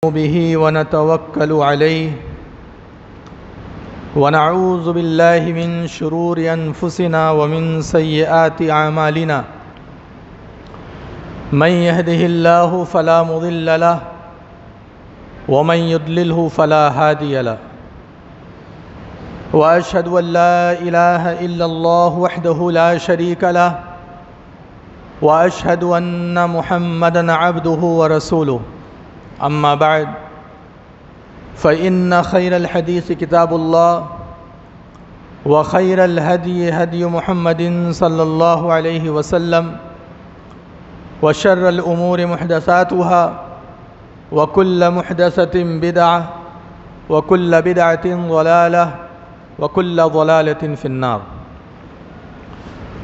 به ونتوكل عليه ونعوذ بالله من شرور أنفسنا ومن سيئات أعمالنا من يهده الله فلا مضل له ومن يضلله فلا هادي له وأشهد أن لا إله إلا الله وحده لا شريك له وأشهد أن محمدًا عبده ورسوله أما بعد فإن خير الحديث كتاب الله وخير الهدي هدي محمد صلى الله عليه وسلم وشر الأمور محدثاتها وكل محدثة بدعة وكل بدعة ضلالة وكل ضلالة في النار.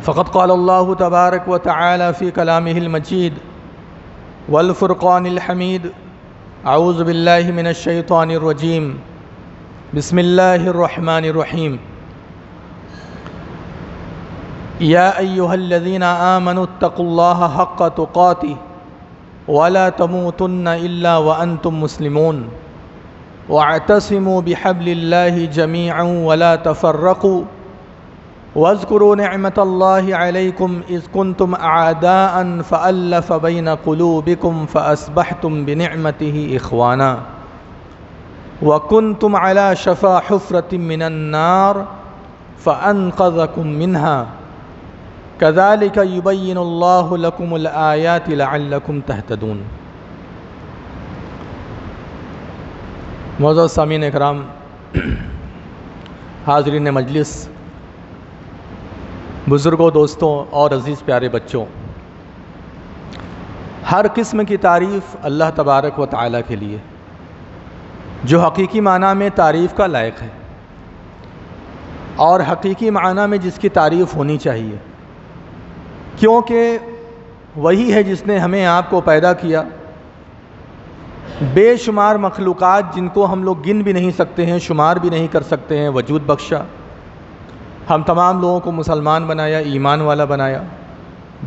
فقد قال الله تبارك وتعالى في كلامه المجيد والفرقان الحميد: أعوذ بالله من الشيطان الرجيم، بسم الله الرحمن الرحيم. يا أيها الذين آمنوا اتقوا الله حق تقاته ولا تموتن إلا وأنتم مسلمون واعتصموا بحبل الله جميعا ولا تفرقوا واذكروا نعمة الله عليكم إذ كنتم أعداء فألف بين قلوبكم فأصبحتم بنعمته إخوانا وكنتم على شفا حفرة من النار فأنقذكم منها كذلك يبين الله لكم الآيات لعلكم تهتدون. معزز سامعین اکرام، حاضرین مجلس، بزرگوں، دوستوں اور عزیز پیارے بچوں، ہر قسم کی تعریف اللہ تبارک و تعالیٰ کے لیے جو حقیقی معنی میں تعریف کا لائق ہے اور حقیقی معنی میں جس کی تعریف ہونی چاہیے، کیونکہ وہی ہے جس نے ہمیں آپ کو پیدا کیا. بے شمار مخلوقات جن کو ہم لوگ گن بھی نہیں سکتے ہیں، شمار بھی نہیں کر سکتے ہیں، وجود بخشا. ہم تمام لوگوں کو مسلمان بنایا، ایمان والا بنایا،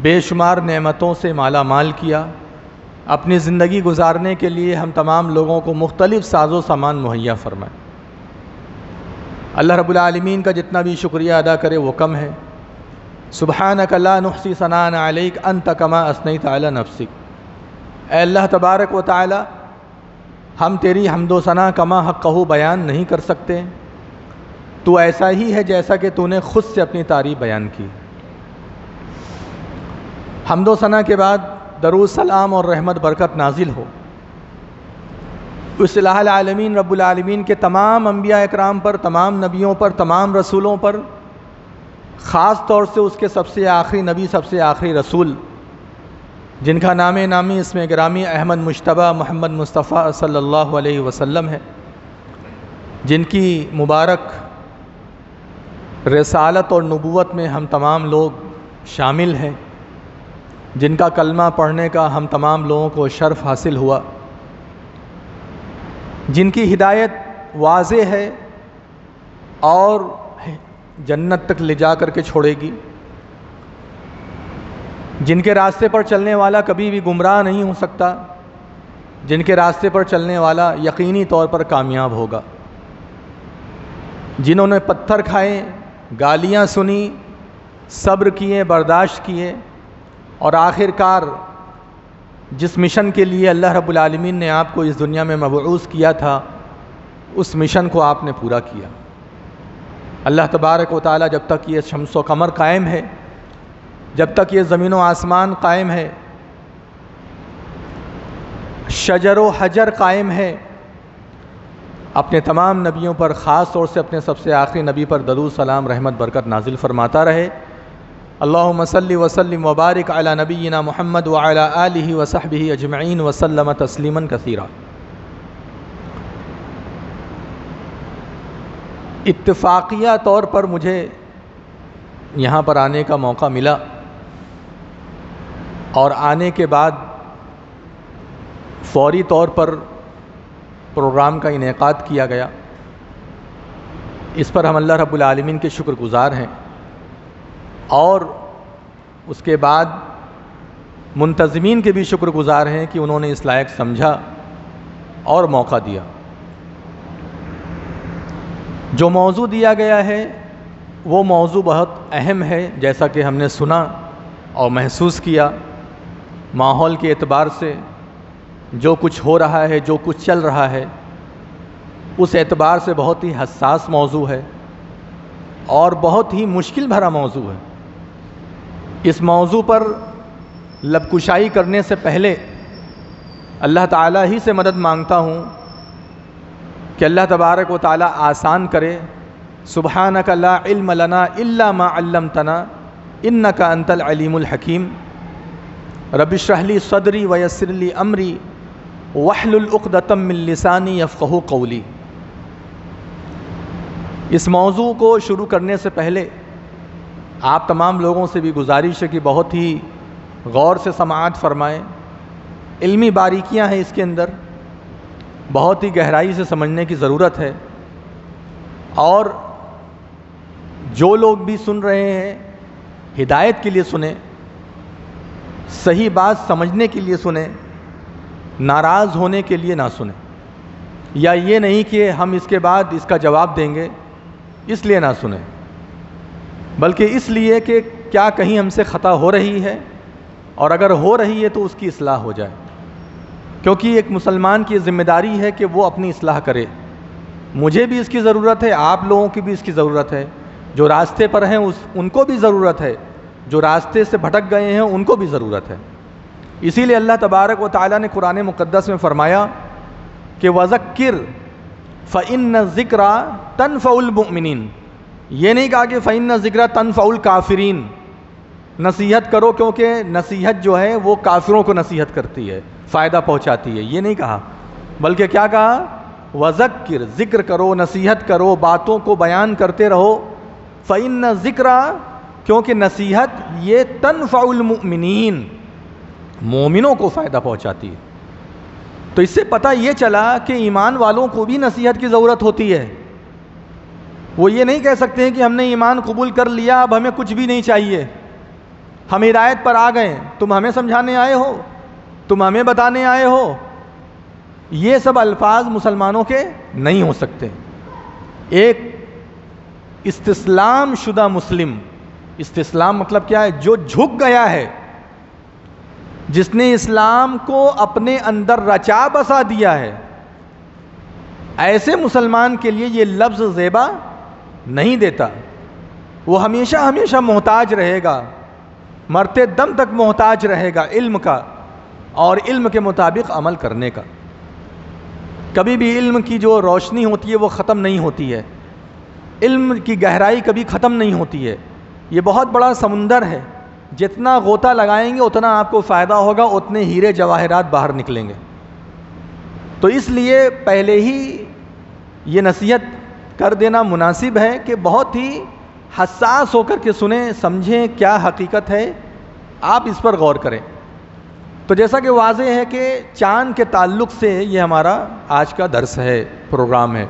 بے شمار نعمتوں سے مالا مال کیا. اپنی زندگی گزارنے کے لیے ہم تمام لوگوں کو مختلف ساز و سامان مہیا فرمائے. اللہ رب العالمین کا جتنا بھی شکریہ ادا کرے وہ کم ہے. سبحانک لا نحصی ثناء علیک انت کما اثنیت علی نفسک. اے اللہ تبارک و تعالی، ہم تیری حمد و ثنا کما حقہ بیان نہیں کر سکتے. تو ایسا ہی ہے جیسا کہ تو نے خود سے اپنی تعریف بیان کی. حمد و ثنا کے بعد درود سلام اور رحمت برکت نازل ہو اس الہ العالمین رب العالمین کے تمام انبیاء اکرام پر، تمام نبیوں پر، تمام رسولوں پر، خاص طور سے اس کے سب سے آخری نبی، سب سے آخری رسول، جن کا نام نامی اسم گرامی احمد مجتبیٰ محمد مصطفیٰ صلی اللہ علیہ وسلم ہے، جن کی مبارک رسالت اور نبوت میں ہم تمام لوگ شامل ہیں، جن کا کلمہ پڑھنے کا ہم تمام لوگوں کو شرف حاصل ہوا، جن کی ہدایت واضح ہے اور جنت تک لے جا کر کے چھوڑے گی، جن کے راستے پر چلنے والا کبھی بھی گمراہ نہیں ہو سکتا، جن کے راستے پر چلنے والا یقینی طور پر کامیاب ہوگا، جنہوں نے پتھر کھائے، گالیاں سنی، صبر کیے، برداشت کیے، اور آخر کار جس مشن کے لیے اللہ رب العالمین نے آپ کو اس دنیا میں مبعوث کیا تھا، اس مشن کو آپ نے پورا کیا. اللہ تبارک و تعالیٰ جب تک یہ شمس و قمر قائم ہے، جب تک یہ زمین و آسمان قائم ہے، شجر و حجر قائم ہے، اپنے تمام نبیوں پر، خاص طور سے اپنے سب سے آخری نبی پر درود سلام رحمت برکت نازل فرماتا رہے. اللہم صلی وسلم وبارک علی نبینا محمد وعلی آلہ وصحبہ اجمعین وسلم تسلیما کثیرا. اتفاقیہ طور پر مجھے یہاں پر آنے کا موقع ملا اور آنے کے بعد فوری طور پر پروگرام کا انعقاد کیا گیا. اس پر ہم اللہ رب العالمین کے شکر گزار ہیں، اور اس کے بعد منتظمین کے بھی شکر گزار ہیں کہ انہوں نے اس لائق سمجھا اور موقع دیا۔ جو موضوع دیا گیا ہے وہ موضوع بہت اہم ہے، جیسا کہ ہم نے سنا اور محسوس کیا۔ ماحول کے اعتبار سے جو کچھ ہو رہا ہے، جو کچھ چل رہا ہے، اس اعتبار سے بہت ہی حساس موضوع ہے اور بہت ہی مشکل بھرا موضوع ہے۔ اس موضوع پر لب کشائی کرنے سے پہلے اللہ تعالیٰ ہی سے مدد مانگتا ہوں کہ اللہ تبارک و تعالیٰ آسان کرے۔ سبحانک لا علم لنا الا ما علمتنا انک انت العلیم الحکیم۔ رب اشرح لی صدری ویسر لی امری واحلل عقدۃ من لسانی یفقہوا قولی۔ اس موضوع کو شروع کرنے سے پہلے آپ تمام لوگوں سے بھی گزارش ہے کہ بہت ہی غور سے سماعت فرمائیں۔ علمی باریکیاں ہیں اس کے اندر، بہت ہی گہرائی سے سمجھنے کی ضرورت ہے، اور جو لوگ بھی سن رہے ہیں ہدایت کے لیے سنیں، صحیح بات سمجھنے کے لیے سنیں، ناراض ہونے کے لیے نہ سنیں، یا یہ نہیں کہ ہم اس کے بعد اس کا جواب دیں گے اس لیے نہ سنیں، بلکہ اس لیے کہ کیا کہیں ہم سے خطا ہو رہی ہے، اور اگر ہو رہی ہے تو اس کی اصلاح ہو جائے، کیونکہ ایک مسلمان کی ذمہ داری ہے کہ وہ اپنی اصلاح کرے۔ مجھے بھی اس کی ضرورت ہے، آپ لوگوں کی بھی اس کی ضرورت ہے، جو راستے پر ہیں ان کو بھی ضرورت ہے، جو راستے سے بھٹک گئے ہیں ان کو بھی ضرورت ہے۔ اسی لیے اللہ تبارک و تعالیٰ نے قرآن مقدس میں فرمایا کہ وَذَكِّرْ فَإِنَّ الذِّكْرَى تَنفَعُ الْمُؤْمِنِينَ، یہ نہیں کہا کہ فَإِنَّ الذِّكْرَى تَنفَعُ الْكَافِرِينَ، نصیحت کرو کیونکہ نصیحت جو ہے وہ کافروں کو نصیحت کرتی ہے، فائدہ پہنچاتی ہے، یہ نہیں کہا، بلکہ کیا کہا؟ وَذَكِّرْ، ذکر کرو، نصیحت کرو، باتوں کو بیان کرتے رہو۔ فَإِنَّ الذِّكْرَى، کیونکہ نصیحت یہ تنفع المؤمنین، مومنوں کو فائدہ پہنچاتی ہے۔ تو اس سے پتہ یہ چلا کہ ایمان والوں کو بھی نصیحت کی ضرورت ہوتی ہے۔ وہ یہ نہیں کہہ سکتے ہیں کہ ہم نے ایمان قبول کر لیا، اب ہمیں کچھ بھی نہیں چاہیے، ہم ہدایت پر آ گئے، تم ہمیں سمجھانے آئے ہو، تم ہمیں بتانے آئے ہو۔ یہ سب الفاظ مسلمانوں کے نہیں ہو سکتے۔ ایک استسلام شدہ مسلم، استسلام مطلب کیا ہے؟ جو جھک گیا ہے، جس نے اسلام کو اپنے اندر رچا بسا دیا ہے، ایسے مسلمان کے لیے یہ لفظ زیبا نہیں دیتا۔ وہ ہمیشہ ہمیشہ محتاج رہے گا، مرتے دم تک محتاج رہے گا علم کا، اور علم کے مطابق عمل کرنے کا۔ کبھی بھی علم کی جو روشنی ہوتی ہے وہ ختم نہیں ہوتی ہے، علم کی گہرائی کبھی ختم نہیں ہوتی ہے۔ یہ بہت بڑا سمندر ہے، جتنا غوطہ لگائیں گے اتنا آپ کو فائدہ ہوگا، اتنے ہیرے جواہرات باہر نکلیں گے۔ تو اس لیے پہلے ہی یہ نصیحت کر دینا مناسب ہے کہ بہت ہی حساس ہو کر کے سنیں، سمجھیں کیا حقیقت ہے، آپ اس پر غور کریں۔ تو جیسا کہ واضح ہے کہ چاند کے تعلق سے یہ ہمارا آج کا درس ہے، پروگرام ہے۔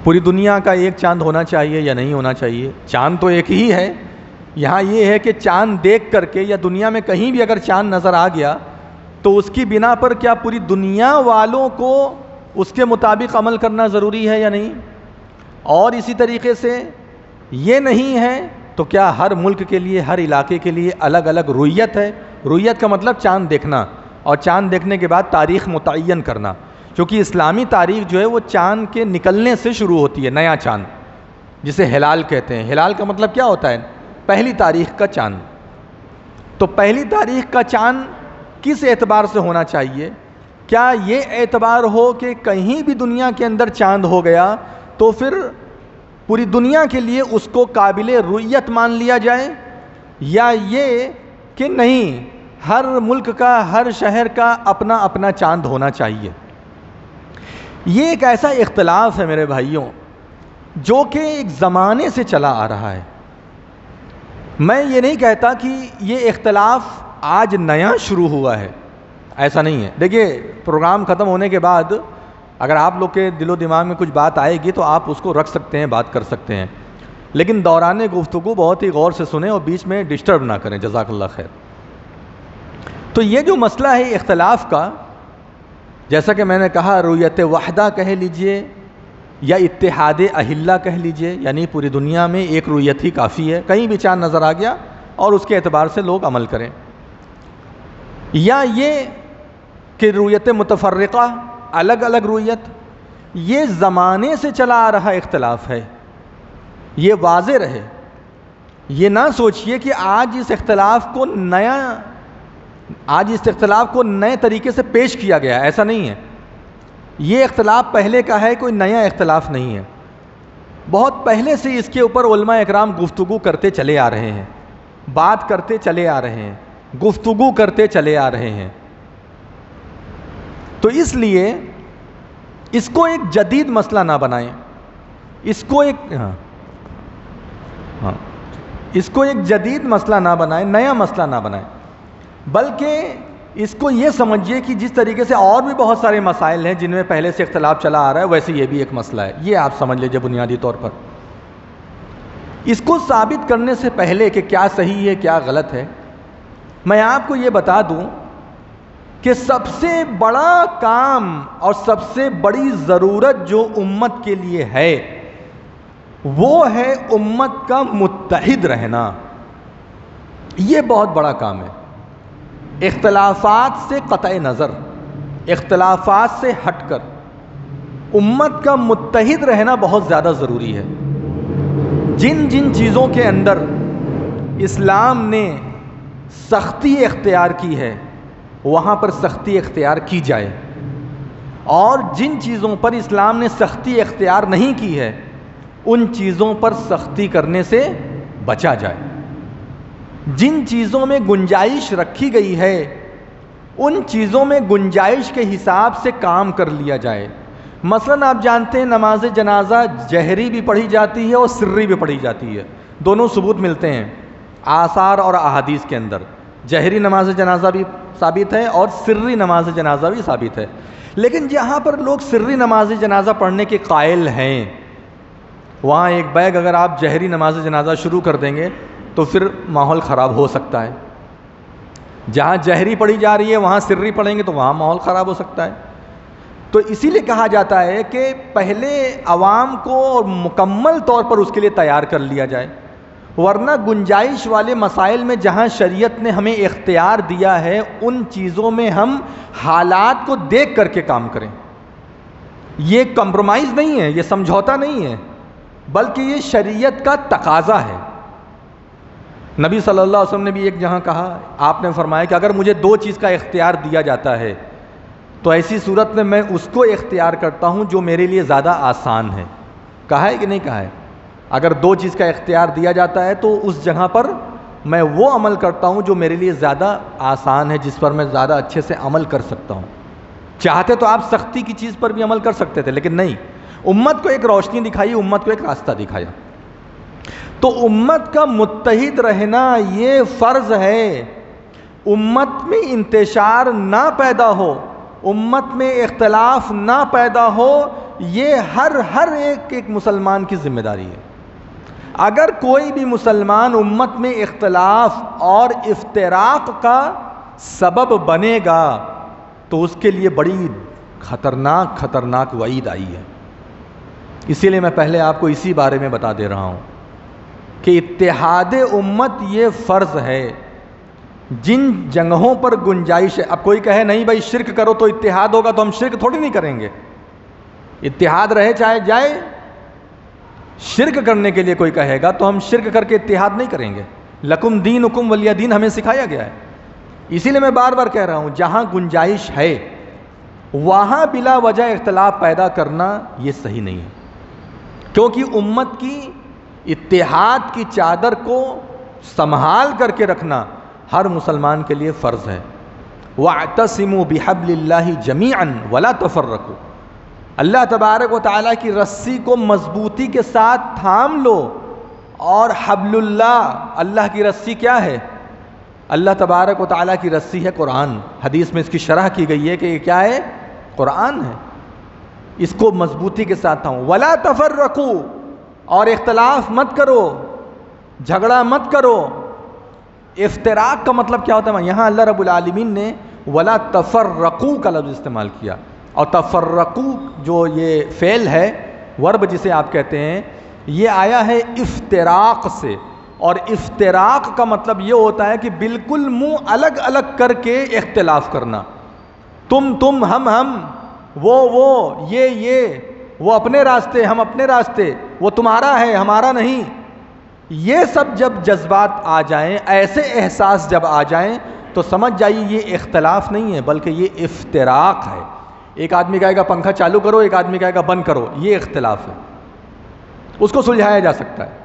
پوری دنیا کا ایک چاند ہونا چاہیے یا نہیں ہونا چاہیے؟ چاند تو ایک ہی ہے۔ یہاں یہ ہے کہ چاند دیکھ کر کے یا دنیا میں کہیں بھی اگر چاند نظر آ گیا تو اس کی بنا پر کیا پوری دنیا والوں کو اس کے مطابق عمل کرنا ضروری ہے یا نہیں؟ اور اسی طریقے سے یہ نہیں ہے تو کیا ہر ملک کے لیے، ہر علاقے کے لیے الگ الگ رویت ہے؟ رویت کا مطلب چاند دیکھنا، اور چاند دیکھنے کے بعد تاریخ متعین کرنا، کیونکہ اسلامی تاریخ جو ہے وہ چاند کے نکلنے سے شروع ہوتی ہے، نیا چاند جسے ہلال کہتے ہیں۔ ہلال کا مطلب کیا ہوتا ہے؟ پہلی تاریخ کا چاند۔ تو پہلی تاریخ کا چاند کس اعتبار سے ہونا چاہیے؟ کیا یہ اعتبار ہو کہ کہیں بھی دنیا کے اندر چاند ہو گیا تو پھر پوری دنیا کے لیے اس کو قابل رؤیت مان لیا جائے، یا یہ کہ نہیں، ہر ملک کا، ہر شہر کا اپنا اپنا چاند ہونا چاہیے؟ یہ ایک ایسا اختلاف ہے میرے بھائیوں جو کہ ایک زمانے سے چلا آ رہا ہے۔ میں یہ نہیں کہتا کہ یہ اختلاف آج نیا شروع ہوا ہے، ایسا نہیں ہے۔ دیکھیے، پروگرام ختم ہونے کے بعد اگر آپ لوگ کے دل و دماغ میں کچھ بات آئے گی تو آپ اس کو رکھ سکتے ہیں، بات کر سکتے ہیں، لیکن دوران گفتگو بہت ہی غور سے سنیں اور بیچ میں ڈسٹرب نہ کریں۔ جزاک اللہ خیر۔ تو یہ جو مسئلہ ہے اختلاف کا، جیسا کہ میں نے کہا رویت وحدہ کہہ لیجئے یا اتحاد اہلہ کہہ لیجئے، یعنی پوری دنیا میں ایک رویت ہی کافی ہے، کہیں بھی چاند نظر آ گیا اور اس کے اعتبار سے لوگ عمل کریں، یا یہ کہ رویت متفرقہ، الگ الگ رویت، یہ زمانے سے چلا آ رہا اختلاف ہے، یہ واضح رہے۔ یہ نہ سوچئے کہ آج اس اختلاف کو نئے طریقے سے پیش کیا گیا، ایسا نہیں ہے۔ یہ اختلاف پہلے کا ہے، کوئی نیا اختلاف نہیں ہے، بہت پہلے سے اس کے اوپر علماء اکرام گفتگو کرتے چلے آ رہے ہیں، بات کرتے چلے آ رہے ہیں، گفتگو کرتے چلے آ رہے ہیں۔ تو اس لیے اس کو ایک جدید مسئلہ نہ بنائیں، اس کو ایک جدید مسئلہ نہ بنائیں، نیا مسئلہ نہ بنائیں، بلکہ اس کو یہ سمجھیے کہ جس طریقے سے اور بھی بہت سارے مسائل ہیں جن میں پہلے سے اختلاف چلا آ رہا ہے، ویسے یہ بھی ایک مسئلہ ہے، یہ آپ سمجھ لیجیے بنیادی طور پر۔ اس کو ثابت کرنے سے پہلے کہ کیا صحیح ہے کیا غلط ہے، میں آپ کو یہ بتا دوں کہ سب سے بڑا کام اور سب سے بڑی ضرورت جو امت کے لیے ہے وہ ہے امت کا متحد رہنا۔ یہ بہت بڑا کام ہے، اختلافات سے قطع نظر، اختلافات سے ہٹ کر امت کا متحد رہنا بہت زیادہ ضروری ہے۔ جن جن چیزوں کے اندر اسلام نے سختی اختیار کی ہے وہاں پر سختی اختیار کی جائے، اور جن چیزوں پر اسلام نے سختی اختیار نہیں کی ہے ان چیزوں پر سختی کرنے سے بچا جائے۔ جن چیزوں میں گنجائش رکھی گئی ہے ان چیزوں میں گنجائش کے حساب سے کام کر لیا جائے۔ مثلا آپ جانتے ہیں نماز جنازہ جہری بھی پڑھی جاتی ہے اور سری بھی پڑھی جاتی ہے، دونوں ثبوت ملتے ہیں آثار اور احادیث کے اندر۔ جہری نماز جنازہ بھی ثابت ہے اور سری نماز جنازہ بھی ثابت ہے، لیکن جہاں پر لوگ سری نماز جنازہ پڑھنے کے قائل ہیں وہاں ایک بیگ اگر آپ جہری نماز جنازہ شروع کر دیں گے تو پھر ماحول خراب ہو سکتا ہے۔ جہاں جہری پڑھی جا رہی ہے وہاں سری پڑھیں گے تو وہاں ماحول خراب ہو سکتا ہے۔ تو اسی لیے کہا جاتا ہے کہ پہلے عوام کو اور مکمل طور پر اس کے لیے تیار کر لیا جائے، ورنہ گنجائش والے مسائل میں جہاں شریعت نے ہمیں اختیار دیا ہے ان چیزوں میں ہم حالات کو دیکھ کر کے کام کریں۔ یہ کمپرومائز نہیں ہے، یہ سمجھوتا نہیں ہے، بلکہ یہ شریعت کا تقاضا ہے۔ نبی صلی اللہ علیہ وسلم نے بھی ایک جہاں کہا، آپ نے فرمایا کہ اگر مجھے دو چیز کا اختیار دیا جاتا ہے تو ایسی صورت میں اس کو اختیار کرتا ہوں جو میرے لیے زیادہ آسان ہے۔ کہا ہے کہ نہیں کہا ہے؟ اگر دو چیز کا اختیار دیا جاتا ہے تو اس جگہ پر میں وہ عمل کرتا ہوں جو میرے لیے زیادہ آسان ہے، جس پر میں زیادہ اچھے سے عمل کر سکتا ہوں۔ چاہتے تو آپ سختی کی چیز پر بھی عمل کر سکتے تھے، لیکن نہیں، امت کو ایک روشنی دکھائی، امت کو ایک راستہ دکھایا۔ تو امت کا متحد رہنا یہ فرض ہے، امت میں انتشار نہ پیدا ہو، امت میں اختلاف نہ پیدا ہو، یہ ہر ایک مسلمان کی ذمہ داری ہے۔ اگر کوئی بھی مسلمان امت میں اختلاف اور افتراق کا سبب بنے گا تو اس کے لیے بڑی خطرناک وعید آئی ہے۔ اسی لیے میں پہلے آپ کو اسی بارے میں بتا دے رہا ہوں کہ اتحاد امت یہ فرض ہے۔ جن جگہوں پر گنجائش ہے، اب کوئی کہے نہیں بھائی شرک کرو تو اتحاد ہوگا، تو ہم شرک تھوڑی نہیں کریں گے، اتحاد رہے چاہے جائے۔ شرک کرنے کے لیے کوئی کہے گا تو ہم شرک کر کے اتحاد نہیں کریں گے۔ لکم دینکم ولی دین ہمیں سکھایا گیا ہے۔ اسی لیے میں بار بار کہہ رہا ہوں جہاں گنجائش ہے وہاں بلا وجہ اختلاف پیدا کرنا یہ صحیح نہیں ہے، کیونکہ امت کی اتحاد کی چادر کو سنبھال کر کے رکھنا ہر مسلمان کے لیے فرض ہے۔ وَاعْتَصِمُوا بِحَبْلِ اللَّهِ جَمِيعًا وَلَا تَفَرَّقُوا، اللہ تبارک و تعالیٰ کی رسی کو مضبوطی کے ساتھ تھام لو، اور حبل اللہ، اللہ کی رسی کیا ہے؟ اللہ تبارک و تعالیٰ کی رسی ہے قرآن۔ حدیث میں اس کی شرح کی گئی ہے کہ یہ کیا ہے؟ قرآن ہے۔ اس کو مضبوطی کے ساتھ تھامو۔ وَلَا تَفَرَّقُوا، اور اختلاف مت کرو، جھگڑا مت کرو۔ افتراق کا مطلب کیا ہوتا ہے؟ یہاں اللہ رب العالمین نے وَلَا تَفَرَّقُوا کا لفظ استعمال کیا، اور تفرقو جو یہ فعل ہے، ورب جسے آپ کہتے ہیں، یہ آیا ہے افتراق سے، اور افتراق کا مطلب یہ ہوتا ہے کہ بالکل منہ الگ الگ کر کے اختلاف کرنا، تم ہم وہ یہ وہ اپنے راستے ہم اپنے راستے، وہ تمہارا ہے ہمارا نہیں۔ یہ سب جب جذبات آ جائیں، ایسے احساس جب آ جائیں، تو سمجھ جائیے یہ اختلاف نہیں ہے بلکہ یہ افتراق ہے۔ ایک آدمی کہے گا پنکھا چالو کرو، ایک آدمی کہے گا بند کرو، یہ اختلاف ہے، اس کو سلجھایا جا سکتا ہے۔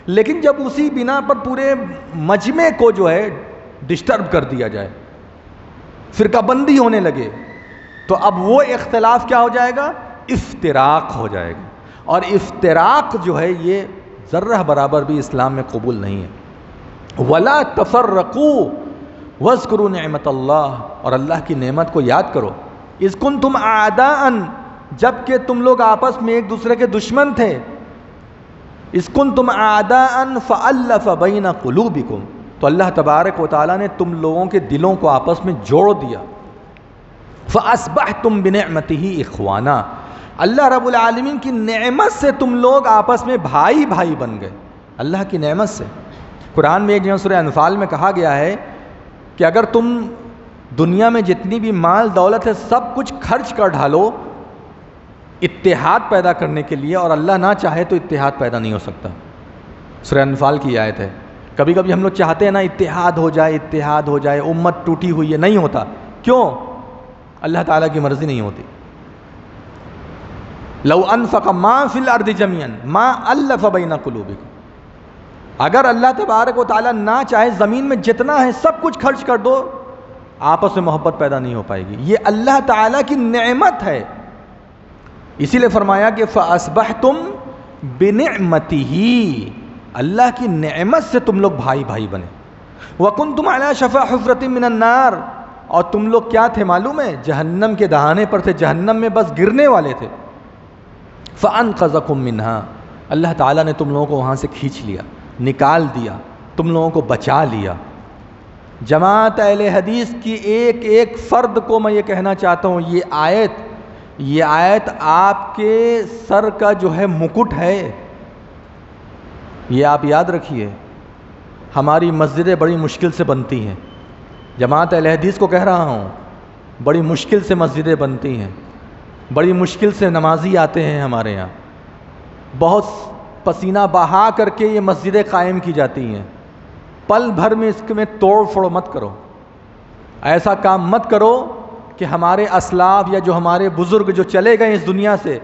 لیکن جب اسی بنا پر پورے مجمع کو جو ہے ڈسٹرب کر دیا جائے، فرقہ بندی ہونے لگے، تو اب وہ اختلاف کیا ہو جائے گا؟ افتراق ہو جائے گا۔ اور افتراق جو ہے یہ ذرہ برابر بھی اسلام میں قبول نہیں ہے۔ وَلَا تَفَرَّقُوا وَاذْكُرُوا نِعْمَةَ اللَّهِ، اور اللہ کی نعمت کو یاد کرو۔ اِذْ كُنْتُمْ أَعْدَاءً، جبکہ تم لوگ آپس میں ایک دوسرے کے دشمن تھے۔ اِذْ كُنْتُمْ أَعْدَاءً فَأَلَّفَ بَيْنَ قُلُوبِكُمْ، تو اللہ تبارک و تعالیٰ نے تم لوگوں کے دلوں کو آپس میں جوڑ دیا۔ فَأَصْبَحْتُمْ بِنِعْمَتِهِ إِخْوَانًا، اللہ رب العالمین کی نعمت سے تم لوگ آپس میں بھائی بھائی بن گئے، اللہ کی نعمت سے۔ قرآن میں ایک جگہ سورہ انفال میں کہا گیا ہے کہ اگر تم دنیا میں جتنی بھی مال دولت ہے سب کچھ خرچ کر ڈالو اتحاد پیدا کرنے کے لیے، اور اللہ نہ چاہے تو اتحاد پیدا نہیں ہو سکتا۔ سورہ انفال کی آیت ہے۔ کبھی کبھی ہم لوگ چاہتے ہیں نا اتحاد ہو جائے، امت ٹوٹی ہوئی ہے، نہیں ہوتا۔ کیوں؟ اللہ تعالیٰ کی مرضی نہیں ہوتی۔ لو انفق ما فی الارض جميعا ما الف بین قلوبکم، اگر اللہ تبارک و تعالیٰ نہ چاہے زمین میں جتنا ہے سب کچھ خرچ کر دو، آپس میں محبت پیدا نہیں ہو پائے گی۔ یہ اللہ تعالیٰ کی نعمت ہے، اسی لیے فرمایا کہ فَأَصْبَحْتُمْ بِنِعْمَتِهِ، اللہ کی نعمت سے تم لوگ بھائی بھائی بنے۔ وَكُنْتُمْ عَلَى شَفَا حُفْرَةٍ مِّنَ النَّارِ، اور تم لوگ کیا تھے معلوم ہے؟ جہنم کے دہانے پر تھے، جہنم میں بس گرنے والے تھے۔ فَأَنْقَذَكُم مِّنْهَا، اللہ تعالیٰ نے تم لوگوں کو وہاں سے کھینچ لیا، نکال دیا، تم لوگوں کو بچا لیا۔ جماعت اہل حدیث کی ایک ایک فرد کو میں یہ کہنا چاہتا ہوں، یہ آیت آپ کے سر کا جو ہے مکٹ ہے، یہ آپ یاد رکھیے۔ ہماری مسجدیں بڑی مشکل سے بنتی ہیں، جماعت اہل حدیث کو کہہ رہا ہوں، بڑی مشکل سے مسجدیں بنتی ہیں، بڑی مشکل سے نمازی آتے ہیں ہمارے یہاں، بہت پسینہ بہا کر کے یہ مسجدیں قائم کی جاتی ہیں۔ پل بھر میں اس میں توڑ پھوڑ مت کرو، ایسا کام مت کرو کہ ہمارے اسلاف یا جو ہمارے بزرگ جو چلے گئے اس دنیا سے،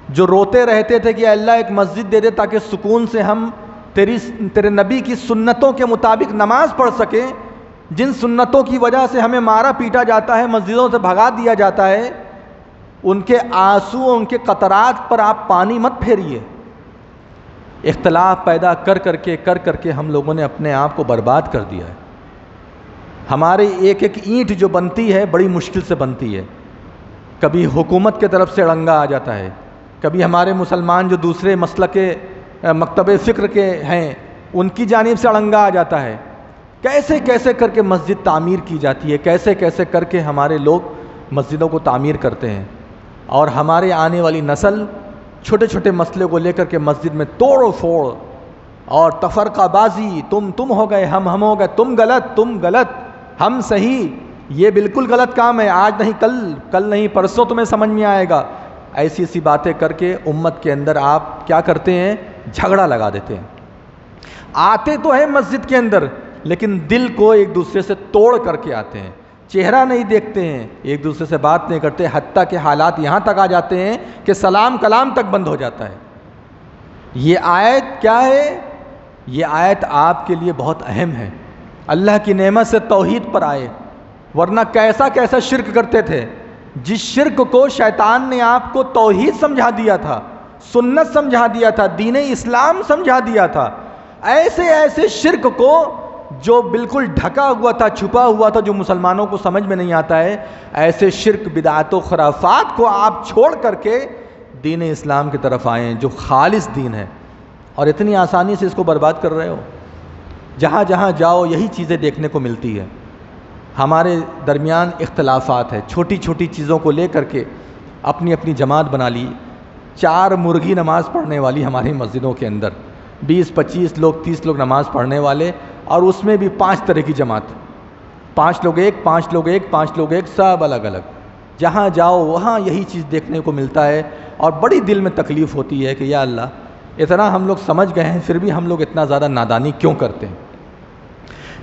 جو روتے رہتے تھے کہ اللہ ایک مسجد دے دے تاکہ سکون سے ہم تیرے نبی کی سنتوں کے مطابق نماز پڑھ سکیں، جن سنتوں کی وجہ سے ہمیں مارا پیٹا جاتا ہے، مسجدوں سے بھگا دیا جاتا ہے، ان کے آنسو، ان کے قطرات پر آپ پانی مت پھیریے۔ اختلاف پیدا کر کر کے ہم لوگوں نے اپنے آپ کو برباد کر دیا ہے۔ ہمارے ایک ایک اینٹ جو بنتی ہے بڑی مشکل سے بنتی ہے، کبھی حکومت کے طرف سے اڑنگا آ جاتا ہے، کبھی ہمارے مسلمان جو دوسرے مسلک کے مکتب فکر کے ہیں ان کی جانب سے اڑنگا آ جاتا ہے۔ کیسے کیسے کر کے مسجد تعمیر کی جاتی ہے، کیسے کیسے کر کے ہمارے لوگ مسجدوں کو تعمیر کرتے ہیں، اور ہمارے آنے والی نسل چھوٹے چھوٹے مسئلے کو لے کر کے مسجد میں توڑ و پھوڑ اور تفرقہ بازی، تم ہو گئے، ہم ہو گئے، تم غلط ہم صحیح، یہ بالکل غلط کام ہے، آج نہیں کل نہیں پرسوں تمہیں سمجھ میں آئے گا۔ ایسی باتیں کر کے امت کے اندر آپ کیا کرتے ہیں؟ جھگڑا لگا دیتے ہیں۔ آتے تو ہیں مسجد کے اندر لیکن دل کو ایک دوسرے سے توڑ کر کے آتے ہیں، چہرہ نہیں دیکھتے ہیں، ایک دوسرے سے بات نہیں کرتے، حتیٰ کہ حالات یہاں تک آ جاتے ہیں کہ سلام کلام تک بند ہو جاتا ہے۔ یہ آیت کیا ہے؟ یہ آیت آپ کے لیے بہت اہم ہے۔ اللہ کی نعمت سے توحید پر آئے، ورنہ کیسا کیسا شرک کرتے تھے، جس شرک کو شیطان نے آپ کو توحید سمجھا دیا تھا، سنت سمجھا دیا تھا، دین اسلام سمجھا دیا تھا، ایسے شرک کو جو بالکل ڈھکا ہوا تھا، چھپا ہوا تھا، جو مسلمانوں کو سمجھ میں نہیں آتا ہے، ایسے شرک بدعات و خرافات کو آپ چھوڑ کر کے دین اسلام کی طرف آئیں جو خالص دین ہے، اور اتنی آسانی سے اس کو برباد کر رہے ہو۔ جہاں جہاں جاؤ یہی چیزیں دیکھنے کو ملتی ہے۔ ہمارے درمیان اختلافات ہیں، چھوٹی چھوٹی چیزوں کو لے کر کے اپنی اپنی جماعت بنا لی. 4 مرغی نماز پڑھنے والی ہماری مسجدوں کے اندر، 20-25 لوگ 30 لوگ نماز پڑھنے والے، اور اس میں بھی 5 طرح کی جماعت، 5 لوگ ایک، 5 لوگ ایک، 5 لوگ ایک، سب الگ الگ. جہاں جاؤ وہاں یہی چیز دیکھنے کو ملتا ہے، اور بڑی دل میں تکلیف ہوتی ہے کہ یا اللہ اتنا ہم لوگ سمجھ گئے ہیں پھر بھی ہم لوگ اتنا زیادہ نادانی کیوں کرتے ہیں.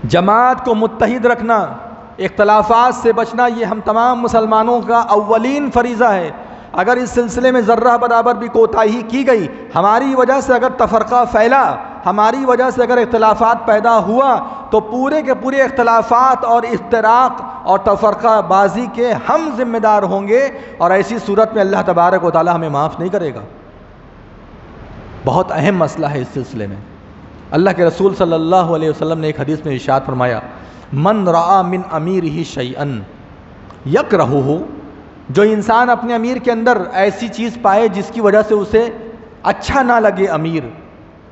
جماعت کو متحد رکھنا، اختلافات سے بچنا، یہ ہم تمام مسلمانوں کا اولین فریضہ ہے. اگر اس سلسلے میں ذرہ برابر بھی کوتاہی کی گئی، ہماری وجہ سے اگر تفرقہ پھیلا، ہماری وجہ سے اگر اختلافات پیدا ہوا، تو پورے کے پورے اختلافات اور افتراق اور تفرقہ بازی کے ہم ذمہ دار ہوں گے، اور ایسی صورت میں اللہ تبارک و تعالی ہمیں معاف نہیں کرے گا. بہت اہم مسئلہ ہے اس سلسلے میں. اللہ کے رسول صلی اللہ علیہ وسلم نے ایک حدیث میں ارشاد فرمایا، من رعا من امیرہ شیئا یکرہہ، جو انسان اپنے امیر کے اندر ایسی چیز پائے جس کی وجہ سے اسے اچھا نہ لگے، امیر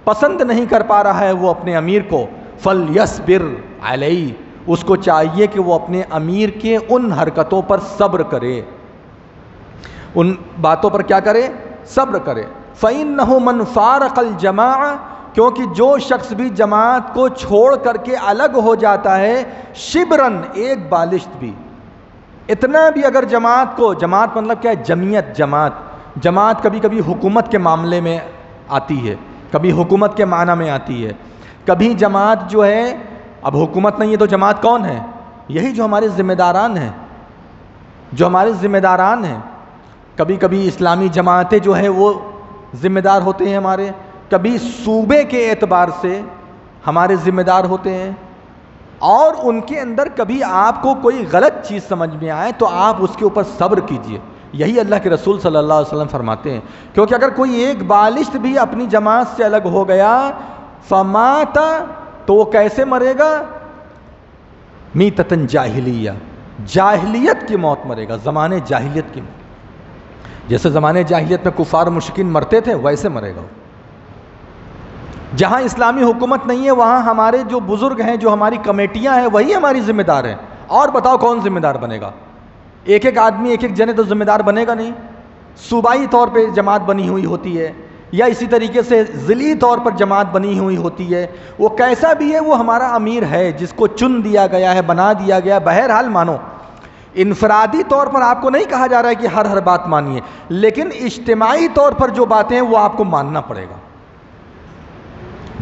پسند نہیں کر پا رہا ہے وہ اپنے امیر کو، فلیصبر علیہ، اس کو چاہیے کہ وہ اپنے امیر کے ان حرکتوں پر صبر کرے، ان باتوں پر کیا کرے؟ صبر کرے. فَإِنَّهُ مَنْ فَارَقَ الْجَمَاعَ، کیونکہ جو شخص بھی جماعت کو چھوڑ کر کے الگ ہو جاتا ہے، شبرن، ایک بالشت بھی، اتنا بھی اگر جماعت کو، جماعت مطلب کیا ہے؟ جمعیت. جماعت کبھی کبھی حکومت کے معاملے میں آتی ہے، کبھی حکومت کے معنی میں آتی ہے، کبھی جماعت جو ہے، اب حکومت نہیں ہے تو جماعت کون ہے؟ یہی جو ہمارے ذمہ داران ہیں، جو ہمارے ذمہ داران ہیں. کبھی کبھی اسلامی جماعتیں جو ہیں وہ ذمہ دار ہوتے ہیں ہمارے، کبھی صوبے کے اعتبار سے ہمارے ذمہ دار ہوتے ہیں، اور ان کے اندر کبھی آپ کو کوئی غلط چیز سمجھ میں آئے تو آپ اس کے اوپر صبر کیجئے. یہی اللہ کے رسول صلی اللہ علیہ وسلم فرماتے ہیں، کیونکہ اگر کوئی ایک بالشت بھی اپنی جماعت سے الگ ہو گیا، فمات، تو وہ کیسے مرے گا؟ میتۃ جاہلیہ، جاہلیت کی موت مرے گا، زمانے جاہلیت کی موت. جیسے زمانے جاہلیت میں کفار مشرکین مرتے تھے ویسے مرے گا. جہاں اسلامی حکومت نہیں ہے وہاں ہمارے جو بزرگ ہیں، جو ہماری کمیٹیاں ہیں، وہی ہماری ذمہ دار ہیں. اور بتاؤ کون ذمہ دار بنے گا؟ ایک ایک آدمی، ایک ایک جنے تو ذمہ دار بنے گا نہیں. صوبائی طور پہ جماعت بنی ہوئی ہوتی ہے، یا اسی طریقے سے ضلعی طور پر جماعت بنی ہوئی ہوتی ہے. وہ کیسا بھی ہے، وہ ہمارا امیر ہے جس کو چن دیا گیا ہے، بنا دیا گیا. بہرحال مانو، انفرادی طور پر آپ کو نہیں کہا جا رہا ہے کہ ہر بات مانیے، لیکن اجتماعی طور پر جو باتیں ہیں وہ آپ کو ماننا پڑے گا.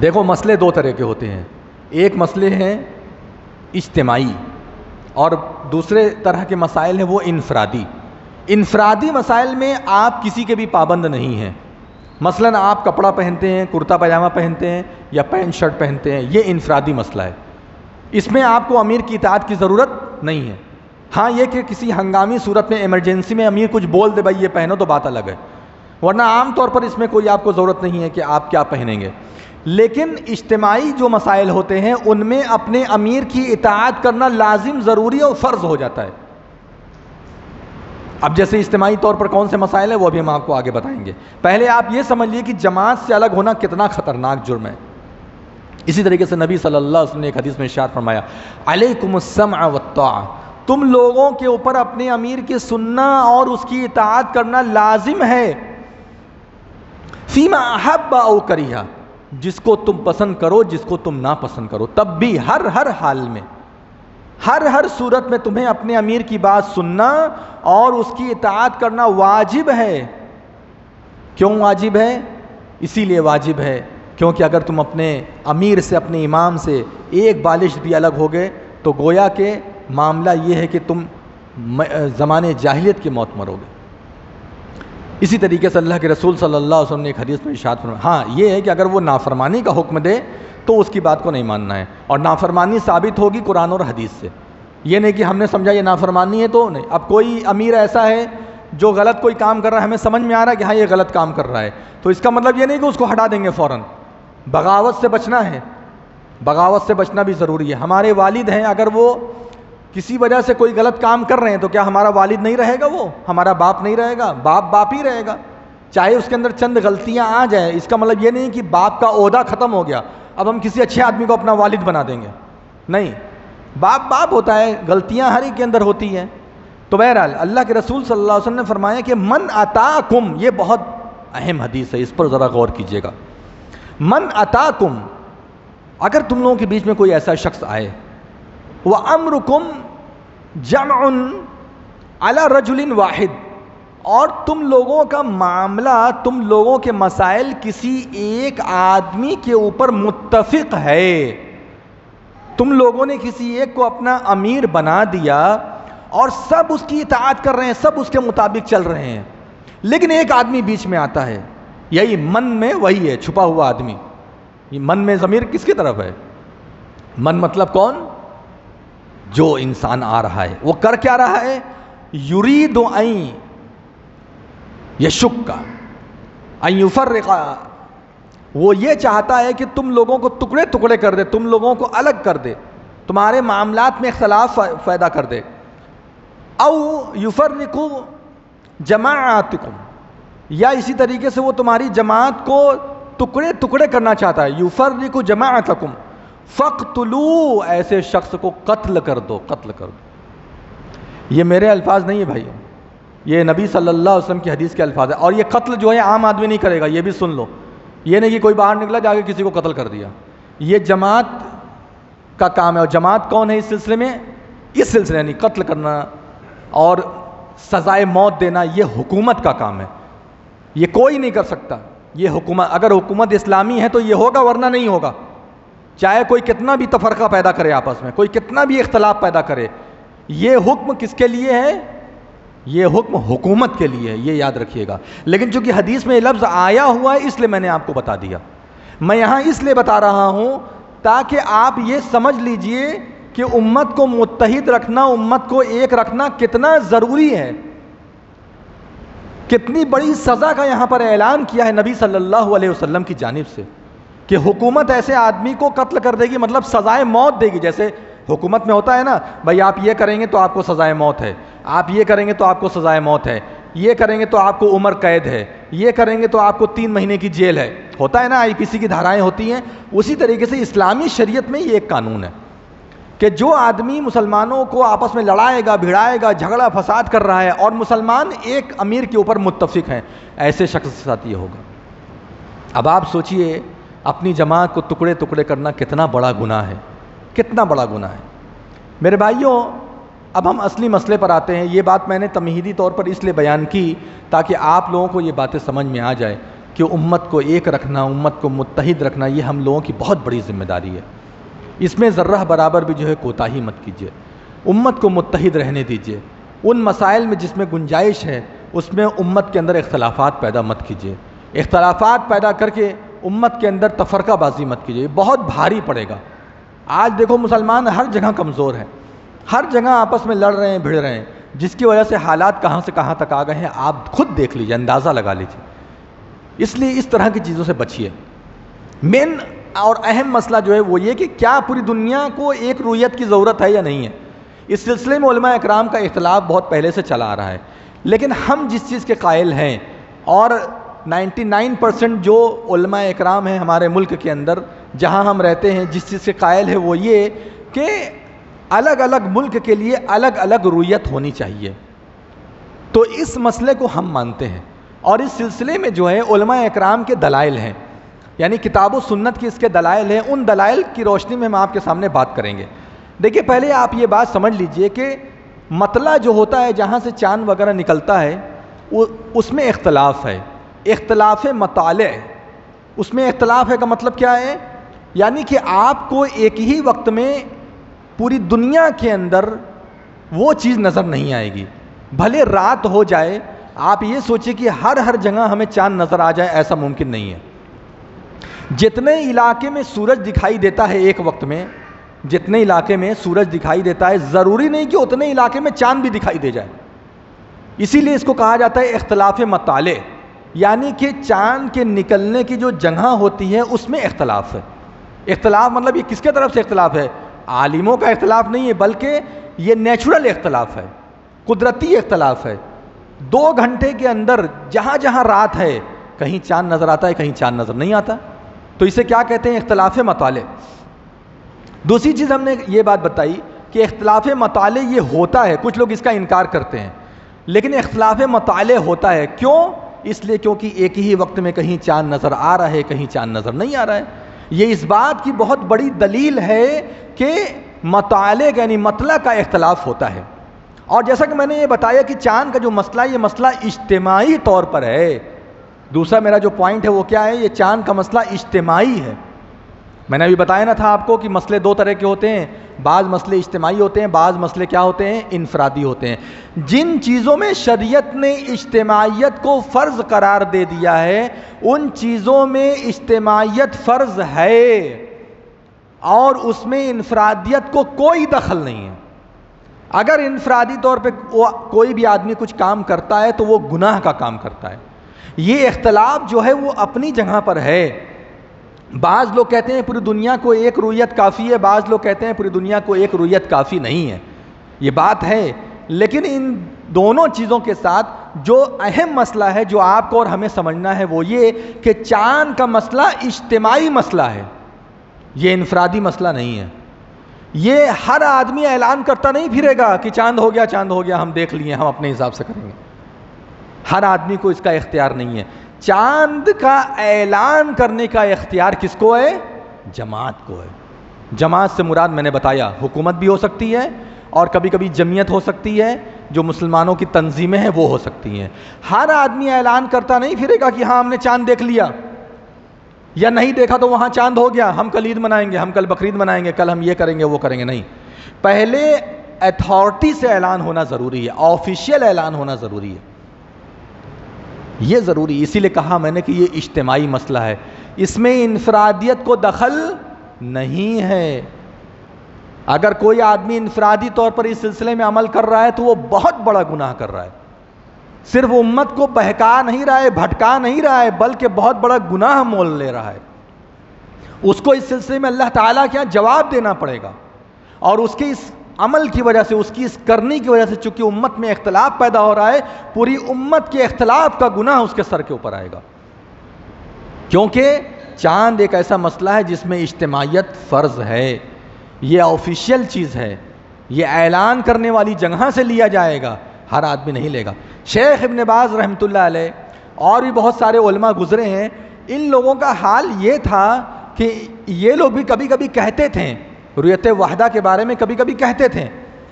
دیکھو، مسئلے 2 طرح کے ہوتے ہیں. ایک مسئلے ہیں اجتماعی، اور دوسرے طرح کے مسائل ہیں وہ انفرادی. انفرادی مسائل میں آپ کسی کے بھی پابند نہیں ہیں. مثلا آپ کپڑا پہنتے ہیں، کرتا پاجامہ پہنتے ہیں یا پینٹ شرٹ پہنتے ہیں، یہ انفرادی مسئلہ ہے. اس میں آپ کو امیر کی اطاعت کی ضرورت نہیں ہے. ہاں یہ کہ کسی ہنگامی صورت میں، ایمرجنسی میں امیر کچھ بول دے بھائی یہ پہنو، تو بات الگ ہے، ورنہ عام طور پر اس میں کوئی آپ کو ضرورت نہیں ہے کہ آپ کیا پہنیں گے. لیکن اجتماعی جو مسائل ہوتے ہیں ان میں اپنے امیر کی اطاعت کرنا لازم، ضروری اور فرض ہو جاتا ہے. اب جیسے اجتماعی طور پر کون سے مسائل ہیں وہ ابھی ہم آپ کو آگے بتائیں گے. پہلے آپ یہ سمجھ لیے کہ جماعت سے الگ ہونا کتنا خطرناک جرم ہے. اسی طریقے سے نبی صلی اللہ علیہ وسلم نے ایک حدیث میں ارشاد فرمایا، علیکم السمع والطاعہ، تم لوگوں کے اوپر اپنے امیر کی سننا اور اس کی اطاعت کرنا لازم ہے. فیما احب او کریہ، جس کو تم پسند کرو، جس کو تم ناپسند کرو، تب بھی ہر حال میں، ہر صورت میں تمہیں اپنے امیر کی بات سننا اور اس کی اطاعت کرنا واجب ہے. کیوں واجب ہے؟ اسی لیے واجب ہے کیونکہ اگر تم اپنے امیر سے، اپنے امام سے ایک بالش بھی الگ ہو گئے تو گویا کہ معاملہ یہ ہے کہ تم زمانے جاہلیت کی موت مرو گے. اسی طریقے سے اللہ کے رسول صلی اللہ علیہ وسلم نے ایک حدیث میں ارشاد فرمایا، ہاں یہ ہے کہ اگر وہ نافرمانی کا حکم دے تو اس کی بات کو نہیں ماننا ہے، اور نافرمانی ثابت ہوگی قرآن اور حدیث سے. یہ نہیں کہ ہم نے سمجھا یہ نافرمانی ہے تو نہیں. اب کوئی امیر ایسا ہے جو غلط کوئی کام کر رہا ہے، ہمیں سمجھ میں آ رہا ہے کہ ہاں یہ غلط کام کر رہا ہے، تو اس کا مطلب یہ نہیں کہ اس کو ہٹا دیں گے فوراً. بغاوت سے بچنا ہے، بغاوت سے بچنا بھی ضروری ہے. ہمارے والد ہیں، اگر وہ کسی وجہ سے کوئی غلط کام کر رہے ہیں تو کیا ہمارا والد نہیں رہے گا؟ وہ ہمارا باپ نہیں رہے گا؟ باپ ہی رہے گا، چاہے اس کے اندر چند غلطیاں آ جائیں. اس کا مطلب یہ نہیں کہ باپ کا عہدہ ختم ہو گیا، اب ہم کسی اچھے آدمی کو اپنا والد بنا دیں گے، نہیں. باپ ہوتا ہے، غلطیاں ہر ایک کے اندر ہوتی ہیں. تو بہرحال اللہ کے رسول صلی اللہ علیہ وسلم نے فرمایا کہ من اتاکم، یہ بہت اہم حدیث ہے، اس پر ذرا غور کیجئے گا. من اتاکم، اگر تم لوگوں کے بیچ میں کوئی ایسا شخص آئے، وَأَمْرُكُمْ جَمْعٌ عَلَى رَجُلٍ وَاحِدٍ، اور تم لوگوں کا معاملہ، تم لوگوں کے مسائل کسی ایک آدمی کے اوپر متفق ہے، تم لوگوں نے کسی ایک کو اپنا امیر بنا دیا اور سب اس کی اطاعت کر رہے ہیں، سب اس کے مطابق چل رہے ہیں، لیکن ایک آدمی بیچ میں آتا ہے. یہی من میں وہی ہے چھپا ہوا آدمی. یہ من میں ضمیر کس کی طرف ہے؟ من مطلب کون؟ جو انسان آ رہا ہے وہ کر کیا رہا ہے؟ یرید ان یشک ان یفرق، وہ یہ چاہتا ہے کہ تم لوگوں کو ٹکڑے ٹکڑے کر دے، تم لوگوں کو الگ کر دے، تمہارے معاملات میں اختلاف پیدا کر دے. او یفرق جماعتکم، یا اسی طریقے سے وہ تمہاری جماعت کو ٹکڑے ٹکڑے کرنا چاہتا ہے. یفرق جماعتکم فاقتلوا، ایسے شخص کو قتل کر دو، قتل کر دو. یہ میرے الفاظ نہیں ہے بھائیو، یہ نبی صلی اللہ علیہ وسلم کی حدیث کے الفاظ ہے. اور یہ قتل جو ہے عام آدمی نہیں کرے گا، یہ بھی سن لو. یہ نہیں کہ کوئی باہر نکلا جا کے کسی کو قتل کر دیا، یہ جماعت کا کام ہے. اور جماعت کون ہے اس سلسلے میں؟ اس سلسلے یعنی قتل کرنا اور سزائے موت دینا، یہ حکومت کا کام ہے، یہ کوئی نہیں کر سکتا. یہ حکومت، اگر حکومت اسلامی ہے تو یہ ہوگا، ورنہ نہیں ہوگا. چاہے کوئی کتنا بھی تفرقہ پیدا کرے آپس میں، کوئی کتنا بھی اختلاف پیدا کرے، یہ حکم کس کے لیے ہے؟ یہ حکم حکومت کے لیے ہے، یہ یاد رکھیے گا. لیکن چونکہ حدیث میں یہ لفظ آیا ہوا ہے اس لیے میں نے آپ کو بتا دیا. میں یہاں اس لیے بتا رہا ہوں تاکہ آپ یہ سمجھ لیجئے کہ امت کو متحد رکھنا، امت کو ایک رکھنا کتنا ضروری ہے. کتنی بڑی سزا کا یہاں پر اعلان کیا ہے نبی صلی اللہ علیہ وسلم کی جانب سے کہ حکومت ایسے آدمی کو قتل کر دے گی، مطلب سزائے موت دے گی. جیسے حکومت میں ہوتا ہے نا بھائی، آپ یہ کریں گے تو آپ کو سزائے موت ہے، آپ یہ کریں گے تو آپ کو سزائے موت ہے، یہ کریں گے تو آپ کو عمر قید ہے، یہ کریں گے تو آپ کو 3 مہینے کی جیل ہے. ہوتا ہے نا، IPC کی دھارائیں ہوتی ہیں. اسی طریقے سے اسلامی شریعت میں یہ ایک قانون ہے کہ جو آدمی مسلمانوں کو آپس میں لڑائے گا، بھڑائے گا، جھگڑا فساد کر رہا ہے اور مسلمان ایک امیر کے اوپر متفق ہیں، ایسے شخص کے ساتھ یہ ہوگا. اب آپ سوچئے اپنی جماعت کو ٹکڑے ٹکڑے کرنا کتنا بڑا گناہ ہے، کتنا بڑا گناہ ہے. میرے بھائیوں، اب ہم اصلی مسئلے پر آتے ہیں. یہ بات میں نے تمہیدی طور پر اس لیے بیان کی تاکہ آپ لوگوں کو یہ باتیں سمجھ میں آ جائے کہ امت کو ایک رکھنا، امت کو متحد رکھنا، یہ ہم لوگوں کی بہت بڑی ذمہ داری ہے. اس میں ذرہ برابر بھی جو ہے کوتاہی مت کیجیے. امت کو متحد رہنے دیجیے. ان مسائل میں جس میں گنجائش ہے اس میں امت کے اندر اختلافات پیدا مت کیجیے. اختلافات پیدا کر کے امت کے اندر تفرقہ بازی مت کیجیے، بہت بھاری پڑے گا. آج دیکھو مسلمان ہر جگہ کمزور ہیں، ہر جگہ آپس میں لڑ رہے ہیں، بھڑ رہے ہیں، جس کی وجہ سے حالات کہاں سے کہاں تک آ گئے ہیں آپ خود دیکھ لیجیے، اندازہ لگا لیجیے. اس لیے اس طرح کی چیزوں سے بچیے. مین اور اہم مسئلہ جو ہے وہ یہ کہ کیا پوری دنیا کو ایک رویت کی ضرورت ہے یا نہیں ہے. اس سلسلے میں علماء اکرام کا اختلاف بہت پہلے سے چلا آ رہا ہے، لیکن ہم جس چیز کے قائل ہیں اور 99% جو علماء اکرام ہیں ہمارے ملک کے اندر جہاں ہم رہتے ہیں جس چیز کے قائل ہے وہ یہ کہ الگ الگ ملک کے لیے الگ الگ رویت ہونی چاہیے. تو اس مسئلے کو ہم مانتے ہیں اور اس سلسلے میں جو ہے علماء اکرام کے دلائل ہیں، یعنی کتاب و سنت کی اس کے دلائل ہیں. ان دلائل کی روشنی میں ہم آپ کے سامنے بات کریں گے. دیکھیے پہلے آپ یہ بات سمجھ لیجئے کہ مطلع جو ہوتا ہے جہاں سے چاند وغیرہ نکلتا ہے اس میں اختلاف ہے، اختلاف مطالع. اس میں اختلاف ہے کا مطلب کیا ہے؟ یعنی کہ آپ کو ایک ہی وقت میں پوری دنیا کے اندر وہ چیز نظر نہیں آئے گی. بھلے رات ہو جائے، آپ یہ سوچیں کہ ہر جگہ ہمیں چاند نظر آ جائے، ایسا ممکن نہیں ہے. جتنے علاقے میں سورج دکھائی دیتا ہے ایک وقت میں، جتنے علاقے میں سورج دکھائی دیتا ہے ضروری نہیں کہ اتنے علاقے میں چاند بھی دکھائی دے جائے. اسی لیے اس کو کہا جاتا ہے اختلاف مطالع، یعنی کہ چاند کے نکلنے کی جو جگہ ہوتی ہے اس میں اختلاف ہے. اختلاف مطلب یہ کس کے طرف سے اختلاف ہے؟ عالموں کا اختلاف نہیں ہے، بلکہ یہ نیچرل اختلاف ہے، قدرتی اختلاف ہے. 2 گھنٹے کے اندر جہاں جہاں رات ہے کہیں چاند نظر آتا ہے، کہیں چاند نظر نہیں آتا. تو اسے کیا کہتے ہیں؟ اختلاف مطالع. دوسری چیز ہم نے یہ بات بتائی کہ اختلاف مطالع یہ ہوتا ہے، کچھ لوگ اس کا انکار کرتے ہیں، لیکن اختلاف مطالع ہوتا ہے. کیوں؟ اس لیے کیونکہ ایک ہی وقت میں کہیں چاند نظر آ رہا ہے، کہیں چاند نظر نہیں آ رہا ہے. یہ اس بات کی بہت بڑی دلیل ہے کہ مطالع یعنی مطلع کا اختلاف ہوتا ہے. اور جیسا کہ میں نے یہ بتایا کہ چاند کا جو مسئلہ یہ مسئلہ اجتماعی طور پر ہے. دوسرا میرا جو پوائنٹ ہے وہ کیا ہے؟ یہ چاند کا مسئلہ اجتماعی ہے. میں نے ابھی بتایا نہ تھا آپ کو کہ مسئلے دو طرح کے ہوتے ہیں، بعض مسئلے اجتماعی ہوتے ہیں، بعض مسئلے کیا ہوتے ہیں؟ انفرادی ہوتے ہیں. جن چیزوں میں شریعت نے اجتماعیت کو فرض قرار دے دیا ہے ان چیزوں میں اجتماعیت فرض ہے اور اس میں انفرادیت کو کوئی دخل نہیں ہے. اگر انفرادی طور پہ کوئی بھی آدمی کچھ کام کرتا ہے تو وہ گناہ کا کام کرتا ہے. یہ اختلاف جو ہے وہ اپنی جگہ پر ہے. بعض لوگ کہتے ہیں پوری دنیا کو ایک رویت کافی ہے، بعض لوگ کہتے ہیں پوری دنیا کو ایک رویت کافی نہیں ہے. یہ بات ہے، لیکن ان دونوں چیزوں کے ساتھ جو اہم مسئلہ ہے جو آپ کو اور ہمیں سمجھنا ہے وہ یہ کہ چاند کا مسئلہ اجتماعی مسئلہ ہے، یہ انفرادی مسئلہ نہیں ہے. یہ ہر آدمی اعلان کرتا نہیں پھرے گا کہ چاند ہو گیا، چاند ہو گیا، ہم دیکھ لیے، ہم اپنے حساب سے کریں گے. ہر آدمی کو اس کا اختیار نہیں ہے. چاند کا اعلان کرنے کا اختیار کس کو ہے؟ جماعت کو ہے. جماعت سے مراد میں نے بتایا حکومت بھی ہو سکتی ہے اور کبھی کبھی جمعیت ہو سکتی ہے، جو مسلمانوں کی تنظیمیں ہیں وہ ہو سکتی ہیں. ہر آدمی اعلان کرتا نہیں پھرے گا کہ ہاں ہم نے چاند دیکھ لیا، یا نہیں دیکھا تو وہاں چاند ہو گیا، ہم کل عید منائیں گے، ہم کل بقرعید منائیں گے، کل ہم یہ کریں گے وہ کریں گے. نہیں، پہلے اتھارٹی سے اعلان ہونا ضروری ہے، آفیشیل اعلان ہونا ضروری ہے. یہ ضروری، اسی لیے کہا میں نے کہ یہ اجتماعی مسئلہ ہے، اس میں انفرادیت کو دخل نہیں ہے. اگر کوئی آدمی انفرادی طور پر اس سلسلے میں عمل کر رہا ہے تو وہ بہت بڑا گناہ کر رہا ہے. صرف امت کو بہکا نہیں رہا ہے، بھٹکا نہیں رہا ہے، بلکہ بہت بڑا گناہ مول لے رہا ہے. اس کو اس سلسلے میں اللہ تعالیٰ کیا جواب دینا پڑے گا. اور اس کے اس عمل کی وجہ سے، اس کی اس کرنی کی وجہ سے چونکہ امت میں اختلاف پیدا ہو رہا ہے، پوری امت کے اختلاف کا گناہ اس کے سر کے اوپر آئے گا. کیونکہ چاند ایک ایسا مسئلہ ہے جس میں اجتماعیت فرض ہے، یہ آفیشیل چیز ہے، یہ اعلان کرنے والی جگہ سے لیا جائے گا، ہر آدمی نہیں لے گا. شیخ ابن باز رحمۃ اللہ علیہ اور بھی بہت سارے علماء گزرے ہیں، ان لوگوں کا حال یہ تھا کہ یہ لوگ بھی کبھی کبھی کہتے تھے رویت وحدہ کے بارے میں، کبھی کبھی کہتے تھے،